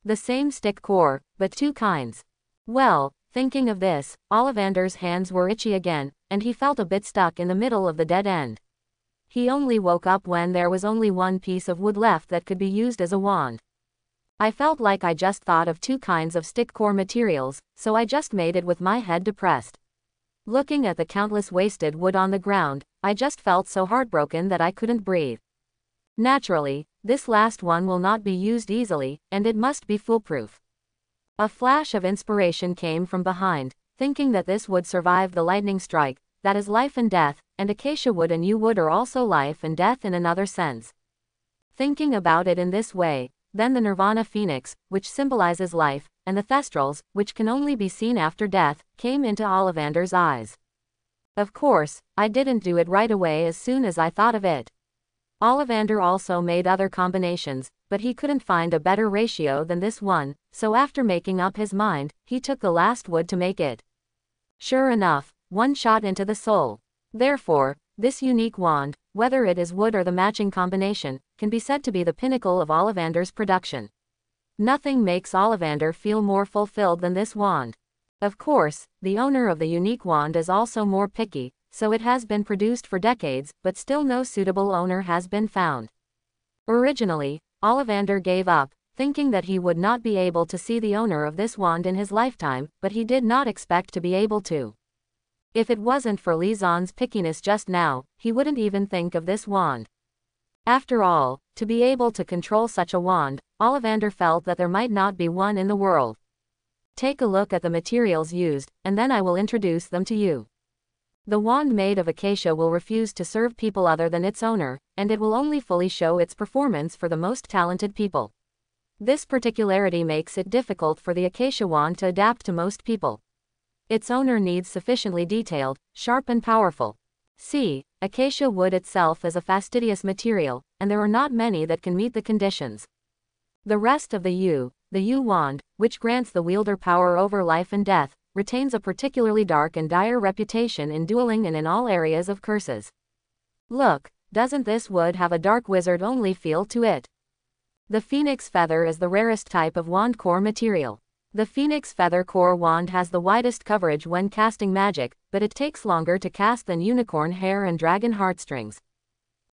The same stick core, but two kinds. Well, thinking of this, Ollivander's hands were itchy again, and he felt a bit stuck in the middle of the dead end. He only woke up when there was only one piece of wood left that could be used as a wand. I felt like I just thought of two kinds of stick core materials, so I just made it with my head depressed. Looking at the countless wasted wood on the ground, I just felt so heartbroken that I couldn't breathe. Naturally, this last one will not be used easily, and it must be foolproof. A flash of inspiration came from behind, thinking that this would survive the lightning strike, that is life and death, and acacia wood and yew wood are also life and death in another sense. Thinking about it in this way, then the Nirvana phoenix, which symbolizes life, and the thestrals, which can only be seen after death, came into Ollivander's eyes. Of course, I didn't do it right away as soon as I thought of it. Ollivander also made other combinations, but he couldn't find a better ratio than this one, so after making up his mind, he took the last wood to make it. Sure enough, one shot into the soul. Therefore, this unique wand, whether it is wood or the matching combination, can be said to be the pinnacle of Ollivander's production. Nothing makes Ollivander feel more fulfilled than this wand. Of course, the owner of the unique wand is also more picky, so it has been produced for decades, but still no suitable owner has been found. Originally, Ollivander gave up, thinking that he would not be able to see the owner of this wand in his lifetime, but he did not expect to be able to. If it wasn't for Liaison's pickiness just now, he wouldn't even think of this wand. After all, to be able to control such a wand, Ollivander felt that there might not be one in the world. Take a look at the materials used, and then I will introduce them to you. The wand made of acacia will refuse to serve people other than its owner, and it will only fully show its performance for the most talented people. This particularity makes it difficult for the acacia wand to adapt to most people. Its owner needs sufficiently detailed, sharp and powerful. See, acacia wood itself is a fastidious material, and there are not many that can meet the conditions. The rest of the yew wand, which grants the wielder power over life and death, retains a particularly dark and dire reputation in dueling and in all areas of curses. Look, doesn't this wood have a dark wizard-only feel to it? The phoenix feather is the rarest type of wand core material. The phoenix feather core wand has the widest coverage when casting magic, but it takes longer to cast than unicorn hair and dragon heartstrings.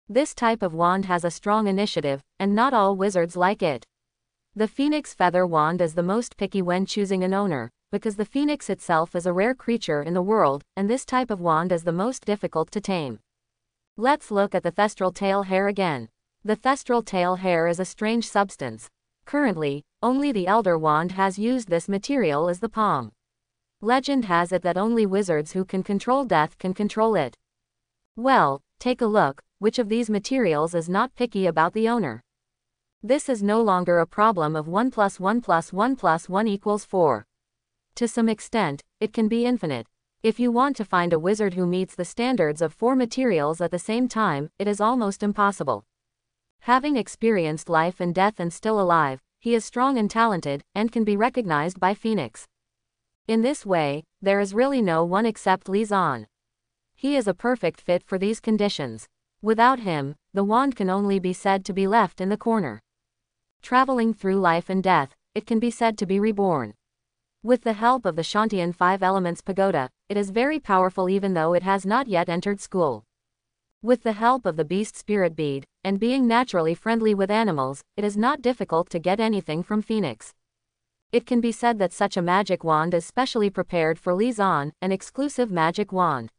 This type of wand has a strong initiative, and not all wizards like it. The phoenix feather wand is the most picky when choosing an owner, because the phoenix itself is a rare creature in the world, and this type of wand is the most difficult to tame. Let's look at the thestral tail hair again. The thestral tail hair is a strange substance. Currently, only the Elder Wand has used this material as the palm. Legend has it that only wizards who can control death can control it. Well, take a look, which of these materials is not picky about the owner? This is no longer a problem of 1 + 1 + 1 + 1 = 4. To some extent, it can be infinite. If you want to find a wizard who meets the standards of 4 materials at the same time, it is almost impossible. Having experienced life and death and still alive, he is strong and talented, and can be recognized by Phoenix. In this way, there is really no one except Li Zan. He is a perfect fit for these conditions. Without him, the wand can only be said to be left in the corner. Traveling through life and death, it can be said to be reborn. With the help of the Shantian 5 Elements Pagoda, it is very powerful even though it has not yet entered school. With the help of the Beast Spirit Bead, and being naturally friendly with animals, it is not difficult to get anything from Phoenix. It can be said that such a magic wand is specially prepared for Li Zan, an exclusive magic wand.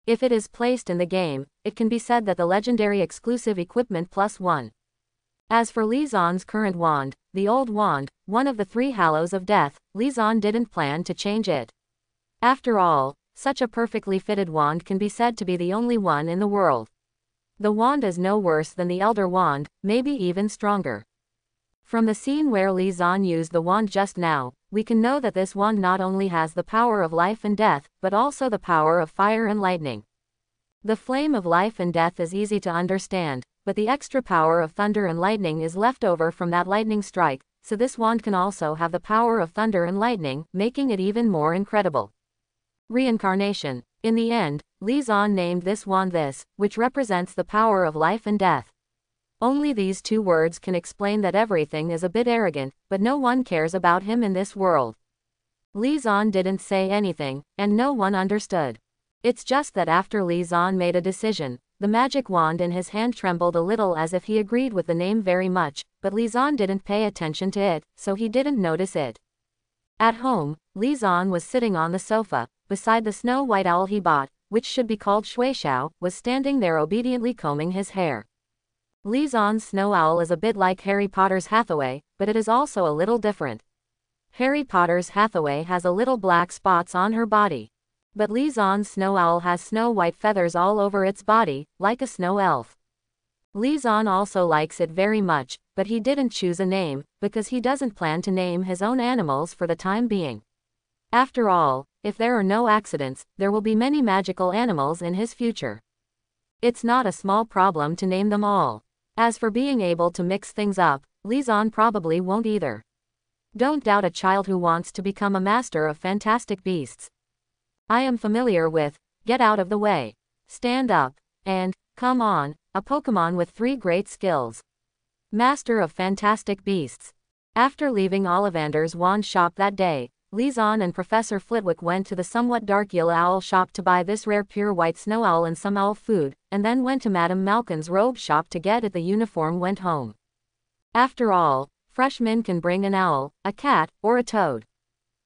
If it is placed in the game, it can be said that the legendary exclusive equipment +1. As for Li Zan's current wand, the old wand, one of the 3 Hallows of Death, Li Zan didn't plan to change it. After all, such a perfectly fitted wand can be said to be the only one in the world. The wand is no worse than the Elder Wand, maybe even stronger. From the scene where Li Zan used the wand just now, we can know that this wand not only has the power of life and death, but also the power of fire and lightning. The flame of life and death is easy to understand, but the extra power of thunder and lightning is left over from that lightning strike, so this wand can also have the power of thunder and lightning, making it even more incredible. Reincarnation. In the end, Li Zan named this wand this, which represents the power of life and death. Only these 2 words can explain that everything is a bit arrogant, but no one cares about him in this world. Li Zan didn't say anything, and no one understood. It's just that after Li Zan made a decision, the magic wand in his hand trembled a little as if he agreed with the name very much, but Li Zan didn't pay attention to it, so he didn't notice it. At home, Li Zan was sitting on the sofa, beside the snow-white owl he bought, which should be called Shuixiao, was standing there obediently combing his hair. Li Zan's snow owl is a bit like Harry Potter's Hathaway, but it is also a little different. Harry Potter's Hathaway has a little black spots on her body. But Li Zan's snow owl has snow-white feathers all over its body, like a snow elf. Li Zan also likes it very much, but he didn't choose a name, because he doesn't plan to name his own animals for the time being. After all, if there are no accidents, there will be many magical animals in his future. It's not a small problem to name them all. As for being able to mix things up, Li Zan probably won't either. Don't doubt a child who wants to become a master of fantastic beasts. I am familiar with, get out of the way, stand up, and, come on, a Pokemon with 3 great skills. Master of Fantastic Beasts. After leaving Ollivander's wand shop that day, Li Zan and Professor Flitwick went to the somewhat dark yellow owl shop to buy this rare pure white snow owl and some owl food, and then went to Madame Malkin's robe shop to get it. The uniform went home. After all, freshmen can bring an owl, a cat, or a toad.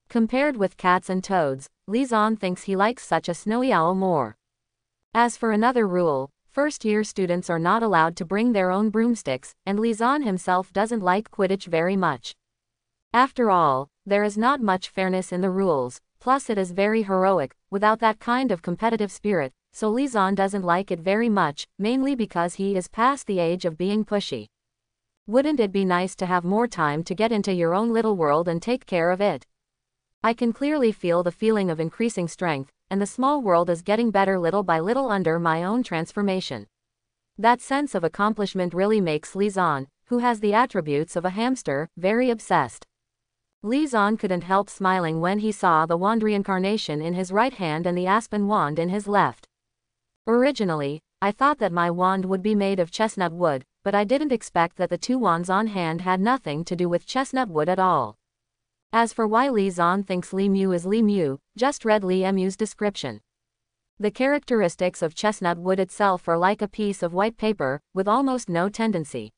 Compared with cats and toads, Li Zan thinks he likes such a snowy owl more. As for another rule, first-year students are not allowed to bring their own broomsticks, and Li Zan himself doesn't like Quidditch very much. After all, there is not much fairness in the rules, plus it is very heroic, without that kind of competitive spirit, so Li Zan doesn't like it very much, mainly because he is past the age of being pushy. Wouldn't it be nice to have more time to get into your own little world and take care of it? I can clearly feel the feeling of increasing strength, and the small world is getting better little by little under my own transformation. That sense of accomplishment really makes Li Zan, who has the attributes of a hamster, very obsessed. Li Zan couldn't help smiling when he saw the wand reincarnation in his right hand and the aspen wand in his left. Originally, I thought that my wand would be made of chestnut wood, but I didn't expect that the 2 wands on hand had nothing to do with chestnut wood at all. As for why Li Zan thinks Li Mu is Li Mu, just read Li Mu's description. The characteristics of chestnut wood itself are like a piece of white paper, with almost no tendency.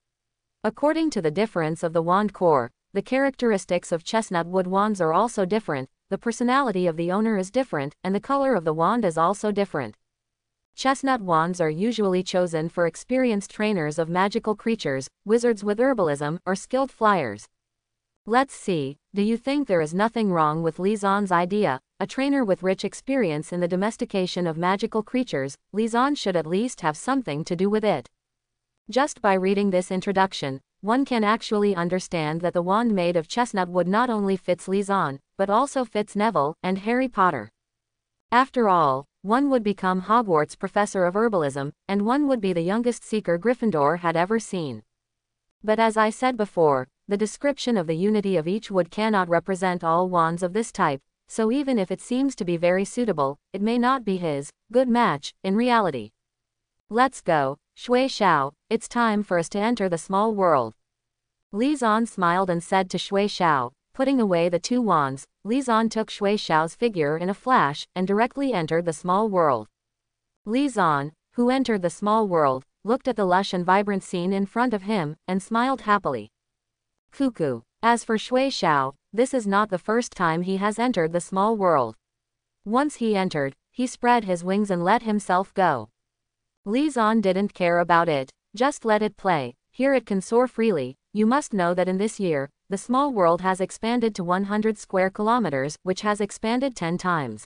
According to the difference of the wand core, the characteristics of chestnut wood wands are also different, the personality of the owner is different, and the color of the wand is also different. Chestnut wands are usually chosen for experienced trainers of magical creatures, wizards with herbalism, or skilled flyers. Let's see, do you think there is nothing wrong with Li Zan's idea? A trainer with rich experience in the domestication of magical creatures, Li Zan should at least have something to do with it. Just by reading this introduction, one can actually understand that the wand made of chestnut wood not only fits Li Zan, but also fits Neville and Harry Potter. After all, one would become Hogwarts professor of herbalism, and one would be the youngest seeker Gryffindor had ever seen. But as I said before, the description of the unity of each wood cannot represent all wands of this type, so even if it seems to be very suitable, it may not be his good match in reality. Let's go, Shui Xiao, it's time for us to enter the small world. Li Zan smiled and said to Shui Xiao, putting away the two wands. Li Zan took Shui Xiao's figure in a flash and directly entered the small world. Li Zan, who entered the small world, looked at the lush and vibrant scene in front of him and smiled happily. Cuckoo. As for Shui Xiao, this is not the first time he has entered the small world. Once he entered, he spread his wings and let himself go. Li Zan didn't care about it, just let it play, here it can soar freely. You must know that in this year, the small world has expanded to 100 square kilometers, which has expanded 10 times.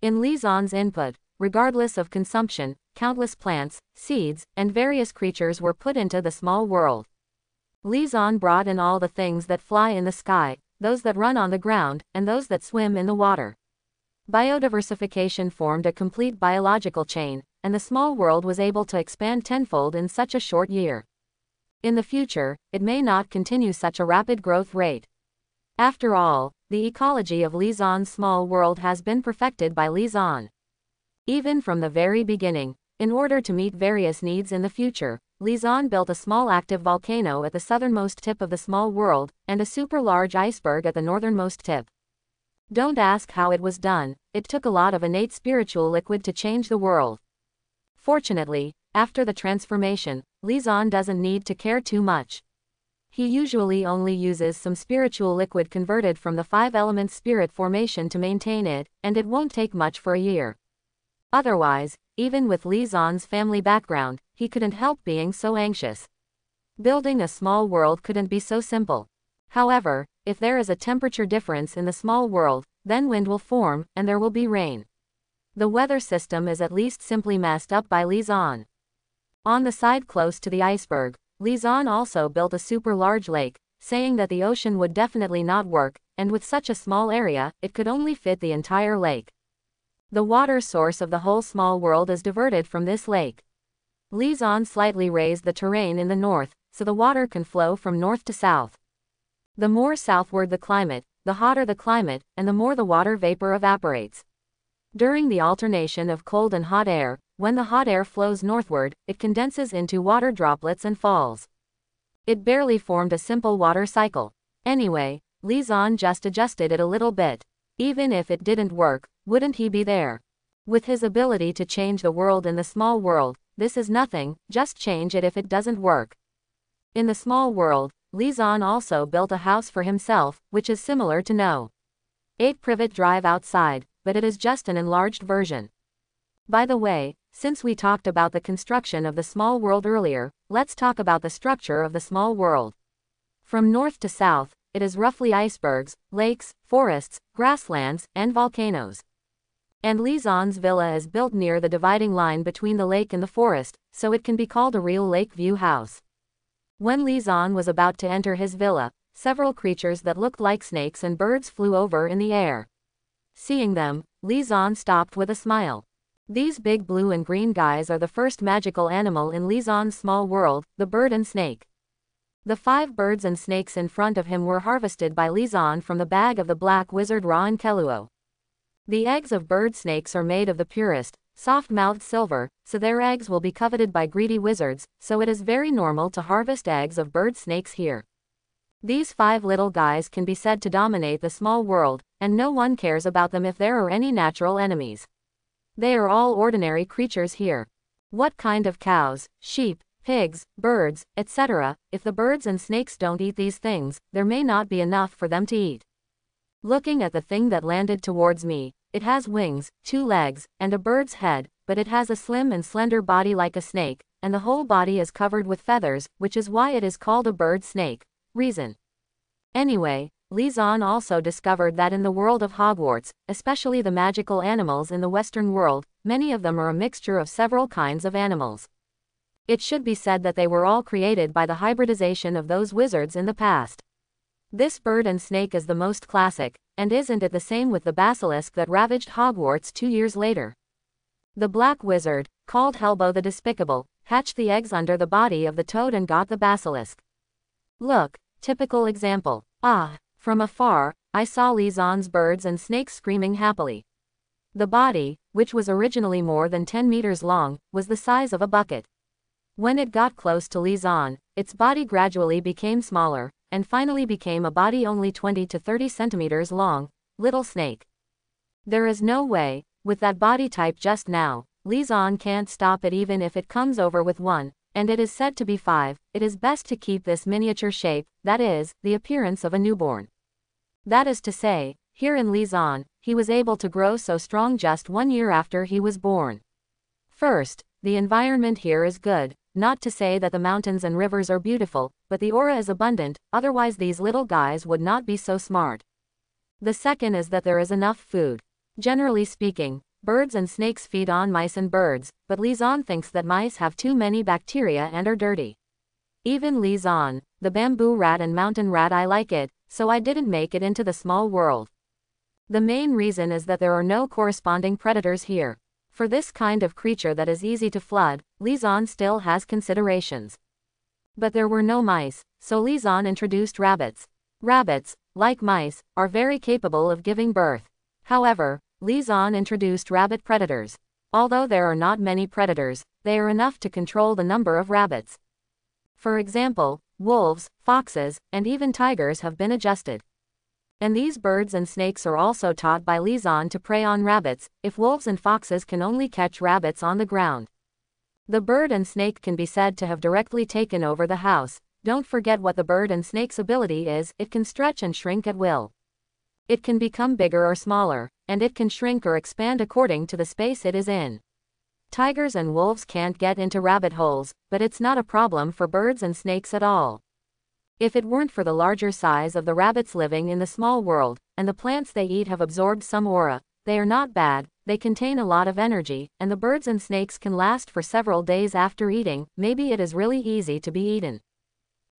In Li Zan's input, regardless of consumption, countless plants, seeds, and various creatures were put into the small world. Li Zan brought in all the things that fly in the sky, those that run on the ground, and those that swim in the water. Biodiversification formed a complete biological chain, and the small world was able to expand tenfold in such a short year. In the future, it may not continue such a rapid growth rate. After all, the ecology of Li Zan's small world has been perfected by Li Zan. Even from the very beginning, in order to meet various needs in the future, Li Zan built a small active volcano at the southernmost tip of the small world, and a super large iceberg at the northernmost tip. Don't ask how it was done, it took a lot of innate spiritual liquid to change the world. Fortunately, after the transformation, Li Zan doesn't need to care too much. He usually only uses some spiritual liquid converted from the 5-element spirit formation to maintain it, and it won't take much for a year. Otherwise, even with Li Zan's family background, he couldn't help being so anxious. Building a small world couldn't be so simple. However, if there is a temperature difference in the small world, then wind will form, and there will be rain. The weather system is at least simply messed up by Li Zan. On the side close to the iceberg, Li Zan also built a super large lake, saying that the ocean would definitely not work, and with such a small area, it could only fit the entire lake. The water source of the whole small world is diverted from this lake. Li Zan slightly raised the terrain in the north, so the water can flow from north to south. The more southward the climate, the hotter the climate, and the more the water vapor evaporates. During the alternation of cold and hot air, when the hot air flows northward, it condenses into water droplets and falls. It barely formed a simple water cycle. Anyway, Li Zan just adjusted it a little bit. Even if it didn't work, wouldn't he be there? With his ability to change the world in the small world, this is nothing, just change it if it doesn't work. In the small world, Li Zan also built a house for himself, which is similar to No. 8 Privet Drive outside, but it is just an enlarged version. By the way, since we talked about the construction of the small world earlier, let's talk about the structure of the small world. From north to south, it is roughly icebergs, lakes, forests, grasslands, and volcanoes. And Li Zan's villa is built near the dividing line between the lake and the forest, so it can be called a real lake view house. When Li Zan was about to enter his villa, several creatures that looked like snakes and birds flew over in the air. Seeing them, Li Zan stopped with a smile. These big blue and green guys are the first magical animal in Li Zan's small world, the bird and snake. The 5 birds and snakes in front of him were harvested by Li Zan from the bag of the black wizard Ra and Keluo. The eggs of bird snakes are made of the purest, soft-mouthed silver, so their eggs will be coveted by greedy wizards, so it is very normal to harvest eggs of bird snakes here. These 5 little guys can be said to dominate the small world, and no one cares about them if there are any natural enemies. They are all ordinary creatures here. What kind of cows, sheep, pigs, birds, etc., if the birds and snakes don't eat these things, there may not be enough for them to eat. Looking at the thing that landed towards me, it has wings, 2 legs, and a bird's head, but it has a slim and slender body like a snake, and the whole body is covered with feathers, which is why it is called a bird snake. Reason. Anyway, Li Zan also discovered that in the world of Hogwarts, especially the magical animals in the Western world, many of them are a mixture of several kinds of animals. It should be said that they were all created by the hybridization of those wizards in the past. This bird and snake is the most classic, and isn't it the same with the basilisk that ravaged Hogwarts 2 years later? The black wizard, called Helbo the Despicable, hatched the eggs under the body of the toad and got the basilisk. Look, Typical example. Ah, from afar, I saw Lizon's birds and snakes screaming happily. The body, which was originally more than 10 meters long, was the size of a bucket. When it got close to Lizon, its body gradually became smaller, and finally became a body only 20 to 30 centimeters long. Little snake. There is no way, with that body type just now, Lizon can't stop it even if it comes over with one, and it is said to be 5. It is best to keep this miniature shape, that is, the appearance of a newborn. That is to say, here in Lizon, he was able to grow so strong just 1 year after he was born. First, the environment here is good, not to say that the mountains and rivers are beautiful, but the aura is abundant, otherwise these little guys would not be so smart. The second is that there is enough food. Generally speaking, birds and snakes feed on mice and birds, but Lizon thinks that mice have too many bacteria and are dirty. Even Lizon, the bamboo rat and mountain rat, I like it, so I didn't make it into the small world. The main reason is that there are no corresponding predators here. For this kind of creature that is easy to flood, Lizon still has considerations. But there were no mice, so Lizon introduced rabbits. Rabbits, like mice, are very capable of giving birth. However, Lizon introduced rabbit predators. Although there are not many predators, they are enough to control the number of rabbits. For example, wolves, foxes, and even tigers have been adjusted. And these birds and snakes are also taught by Lizon to prey on rabbits, if wolves and foxes can only catch rabbits on the ground. The bird and snake can be said to have directly taken over the house. Don't forget what the bird and snake's ability is: it can stretch and shrink at will. It can become bigger or smaller, and it can shrink or expand according to the space it is in. Tigers and wolves can't get into rabbit holes, but it's not a problem for birds and snakes at all. If it weren't for the larger size of the rabbits living in the small world, and the plants they eat have absorbed some aura, they are not bad, they contain a lot of energy, and the birds and snakes can last for several days after eating. Maybe it is really easy to be eaten.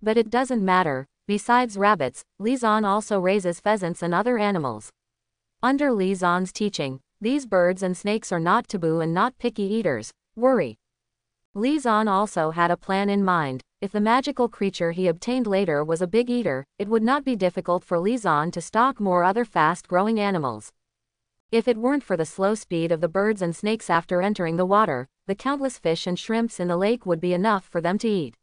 But it doesn't matter. Besides rabbits, Lizon also raises pheasants and other animals. Under Lizon's teaching, these birds and snakes are not taboo and not picky eaters. Worry. Lizon also had a plan in mind. If the magical creature he obtained later was a big eater, it would not be difficult for Lizon to stock more other fast-growing animals. If it weren't for the slow speed of the birds and snakes after entering the water, the countless fish and shrimps in the lake would be enough for them to eat.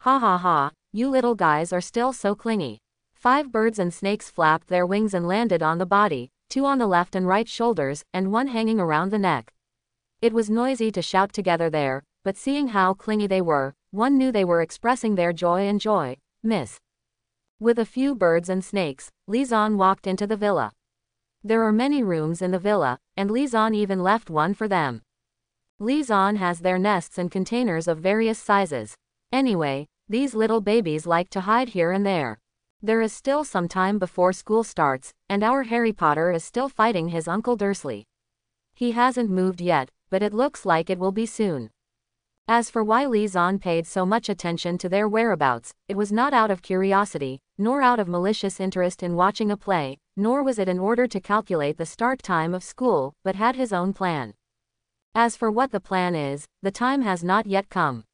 Ha ha ha, you little guys are still so clingy. 5 birds and snakes flapped their wings and landed on the body, 2 on the left and right shoulders, and 1 hanging around the neck. It was noisy to shout together there, but seeing how clingy they were, one knew they were expressing their joy and joy. Miss. With a few birds and snakes, Lizon walked into the villa. There are many rooms in the villa, and Lizon even left one for them. Lizon has their nests and containers of various sizes. Anyway, these little babies like to hide here and there. There is still some time before school starts, and our Harry Potter is still fighting his Uncle Dursley. He hasn't moved yet, but it looks like it will be soon. As for why Lizon paid so much attention to their whereabouts, it was not out of curiosity, nor out of malicious interest in watching a play, nor was it in order to calculate the start time of school, but had his own plan. As for what the plan is, the time has not yet come.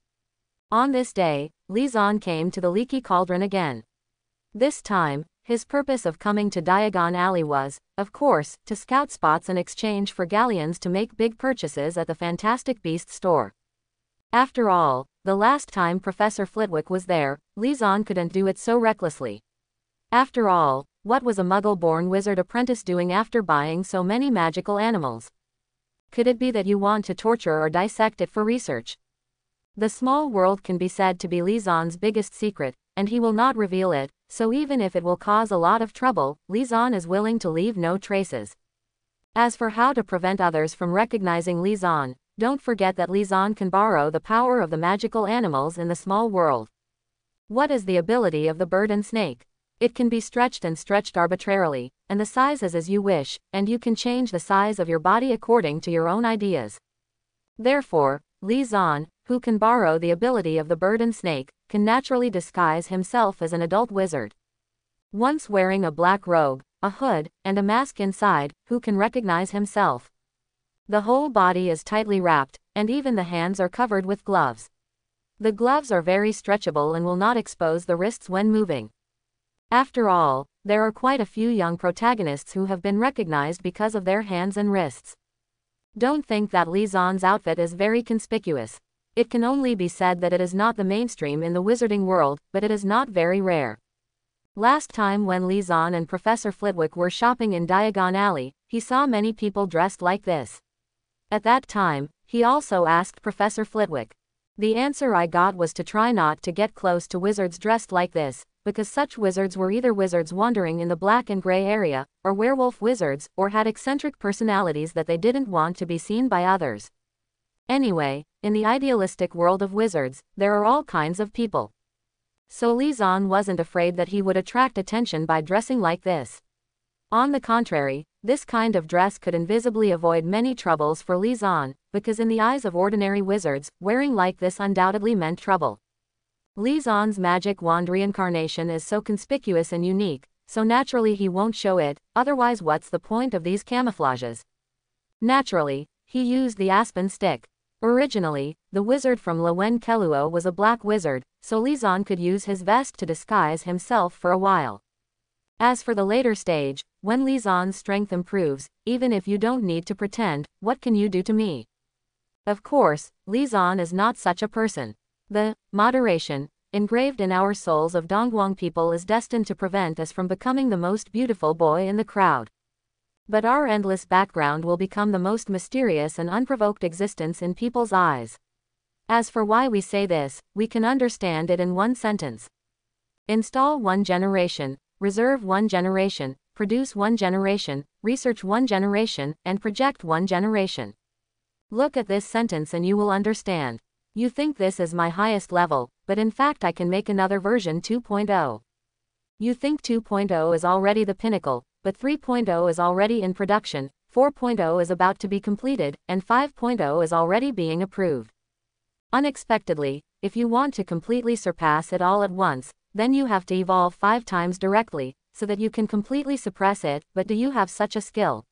On this day, Lizon came to the leaky cauldron again. This time, his purpose of coming to Diagon Alley was, of course, to scout spots in exchange for galleons to make big purchases at the Fantastic Beasts store. After all, the last time Professor Flitwick was there, Lizon couldn't do it so recklessly. After all, what was a Muggle-born wizard apprentice doing after buying so many magical animals? Could it be that you want to torture or dissect it for research? The small world can be said to be Lizon's biggest secret, and he will not reveal it, so even if it will cause a lot of trouble, Lizon is willing to leave no traces. As for how to prevent others from recognizing Lizon, don't forget that Lizon can borrow the power of the magical animals in the small world. What is the ability of the bird and snake? It can be stretched and stretched arbitrarily, and the size is as you wish, and you can change the size of your body according to your own ideas. Therefore, Lizon, who can borrow the ability of the bird and snake, can naturally disguise himself as an adult wizard. Once wearing a black robe, a hood, and a mask inside, who can recognize himself? The whole body is tightly wrapped, and even the hands are covered with gloves. The gloves are very stretchable and will not expose the wrists when moving. After all, there are quite a few young protagonists who have been recognized because of their hands and wrists. Don't think that Li Zan's outfit is very conspicuous. It can only be said that it is not the mainstream in the wizarding world, but it is not very rare. Last time when Li Zan and Professor Flitwick were shopping in Diagon Alley, he saw many people dressed like this. At that time, he also asked Professor Flitwick. The answer I got was to try not to get close to wizards dressed like this, because such wizards were either wizards wandering in the black and gray area, or werewolf wizards, or had eccentric personalities that they didn't want to be seen by others. Anyway, in the idealistic world of wizards, there are all kinds of people. So Li Zan wasn't afraid that he would attract attention by dressing like this. On the contrary, this kind of dress could invisibly avoid many troubles for Li Zan, because in the eyes of ordinary wizards, wearing like this undoubtedly meant trouble. Li Zan's magic wand reincarnation is so conspicuous and unique, so naturally he won't show it, otherwise what's the point of these camouflages? Naturally, he used the aspen stick. Originally, the wizard from Lewen Keluo was a black wizard, so Li Zan could use his vest to disguise himself for a while. As for the later stage, when Li Zan's strength improves, even if you don't need to pretend, what can you do to me? Of course, Li Zan is not such a person. The moderation engraved in our souls of Dongguang people is destined to prevent us from becoming the most beautiful boy in the crowd. But our endless background will become the most mysterious and unprovoked existence in people's eyes. As for why we say this, we can understand it in one sentence. Install one generation, reserve one generation, produce one generation, research one generation, and project one generation. Look at this sentence and you will understand. You think this is my highest level, but in fact I can make another version 2.0. You think 2.0 is already the pinnacle, but 3.0 is already in production, 4.0 is about to be completed, and 5.0 is already being approved. Unexpectedly, if you want to completely surpass it all at once, then you have to evolve 5 times directly, so that you can completely suppress it, but do you have such a skill?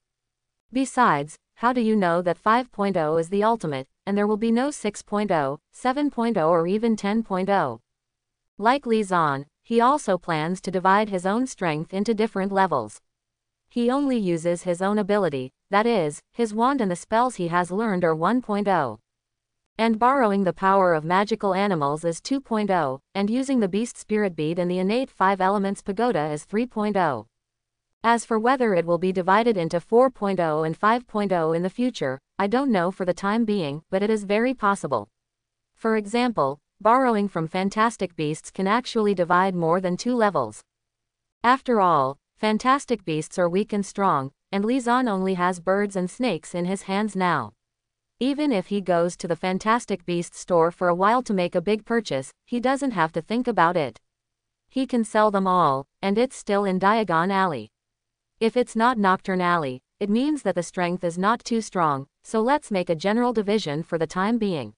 Besides, how do you know that 5.0 is the ultimate, and there will be no 6.0, 7.0 or even 10.0? Like Li Zan, he also plans to divide his own strength into different levels. He only uses his own ability, that is, his wand and the spells he has learned are 1.0. And borrowing the power of magical animals is 2.0, and using the beast spirit bead and the innate 5 elements pagoda is 3.0. As for whether it will be divided into 4.0 and 5.0 in the future, I don't know for the time being, but it is very possible. For example, borrowing from fantastic beasts can actually divide more than 2 levels. After all, fantastic beasts are weak and strong, and Li Zan only has birds and snakes in his hands now. Even if he goes to the Fantastic Beasts store for a while to make a big purchase, he doesn't have to think about it. He can sell them all, and it's still in Diagon Alley. If it's not Nocturne Alley, it means that the strength is not too strong, so let's make a general division for the time being.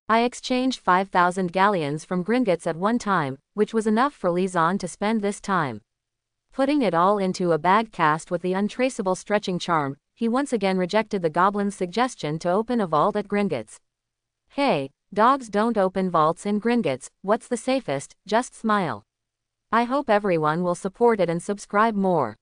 I exchanged 5,000 galleons from Gringotts at one time, which was enough for Li Zan to spend this time. Putting it all into a bag cast with the untraceable stretching charm, he once again rejected the goblin's suggestion to open a vault at Gringotts. Hey, dogs don't open vaults in Gringotts, what's the safest, just smile. I hope everyone will support it and subscribe more.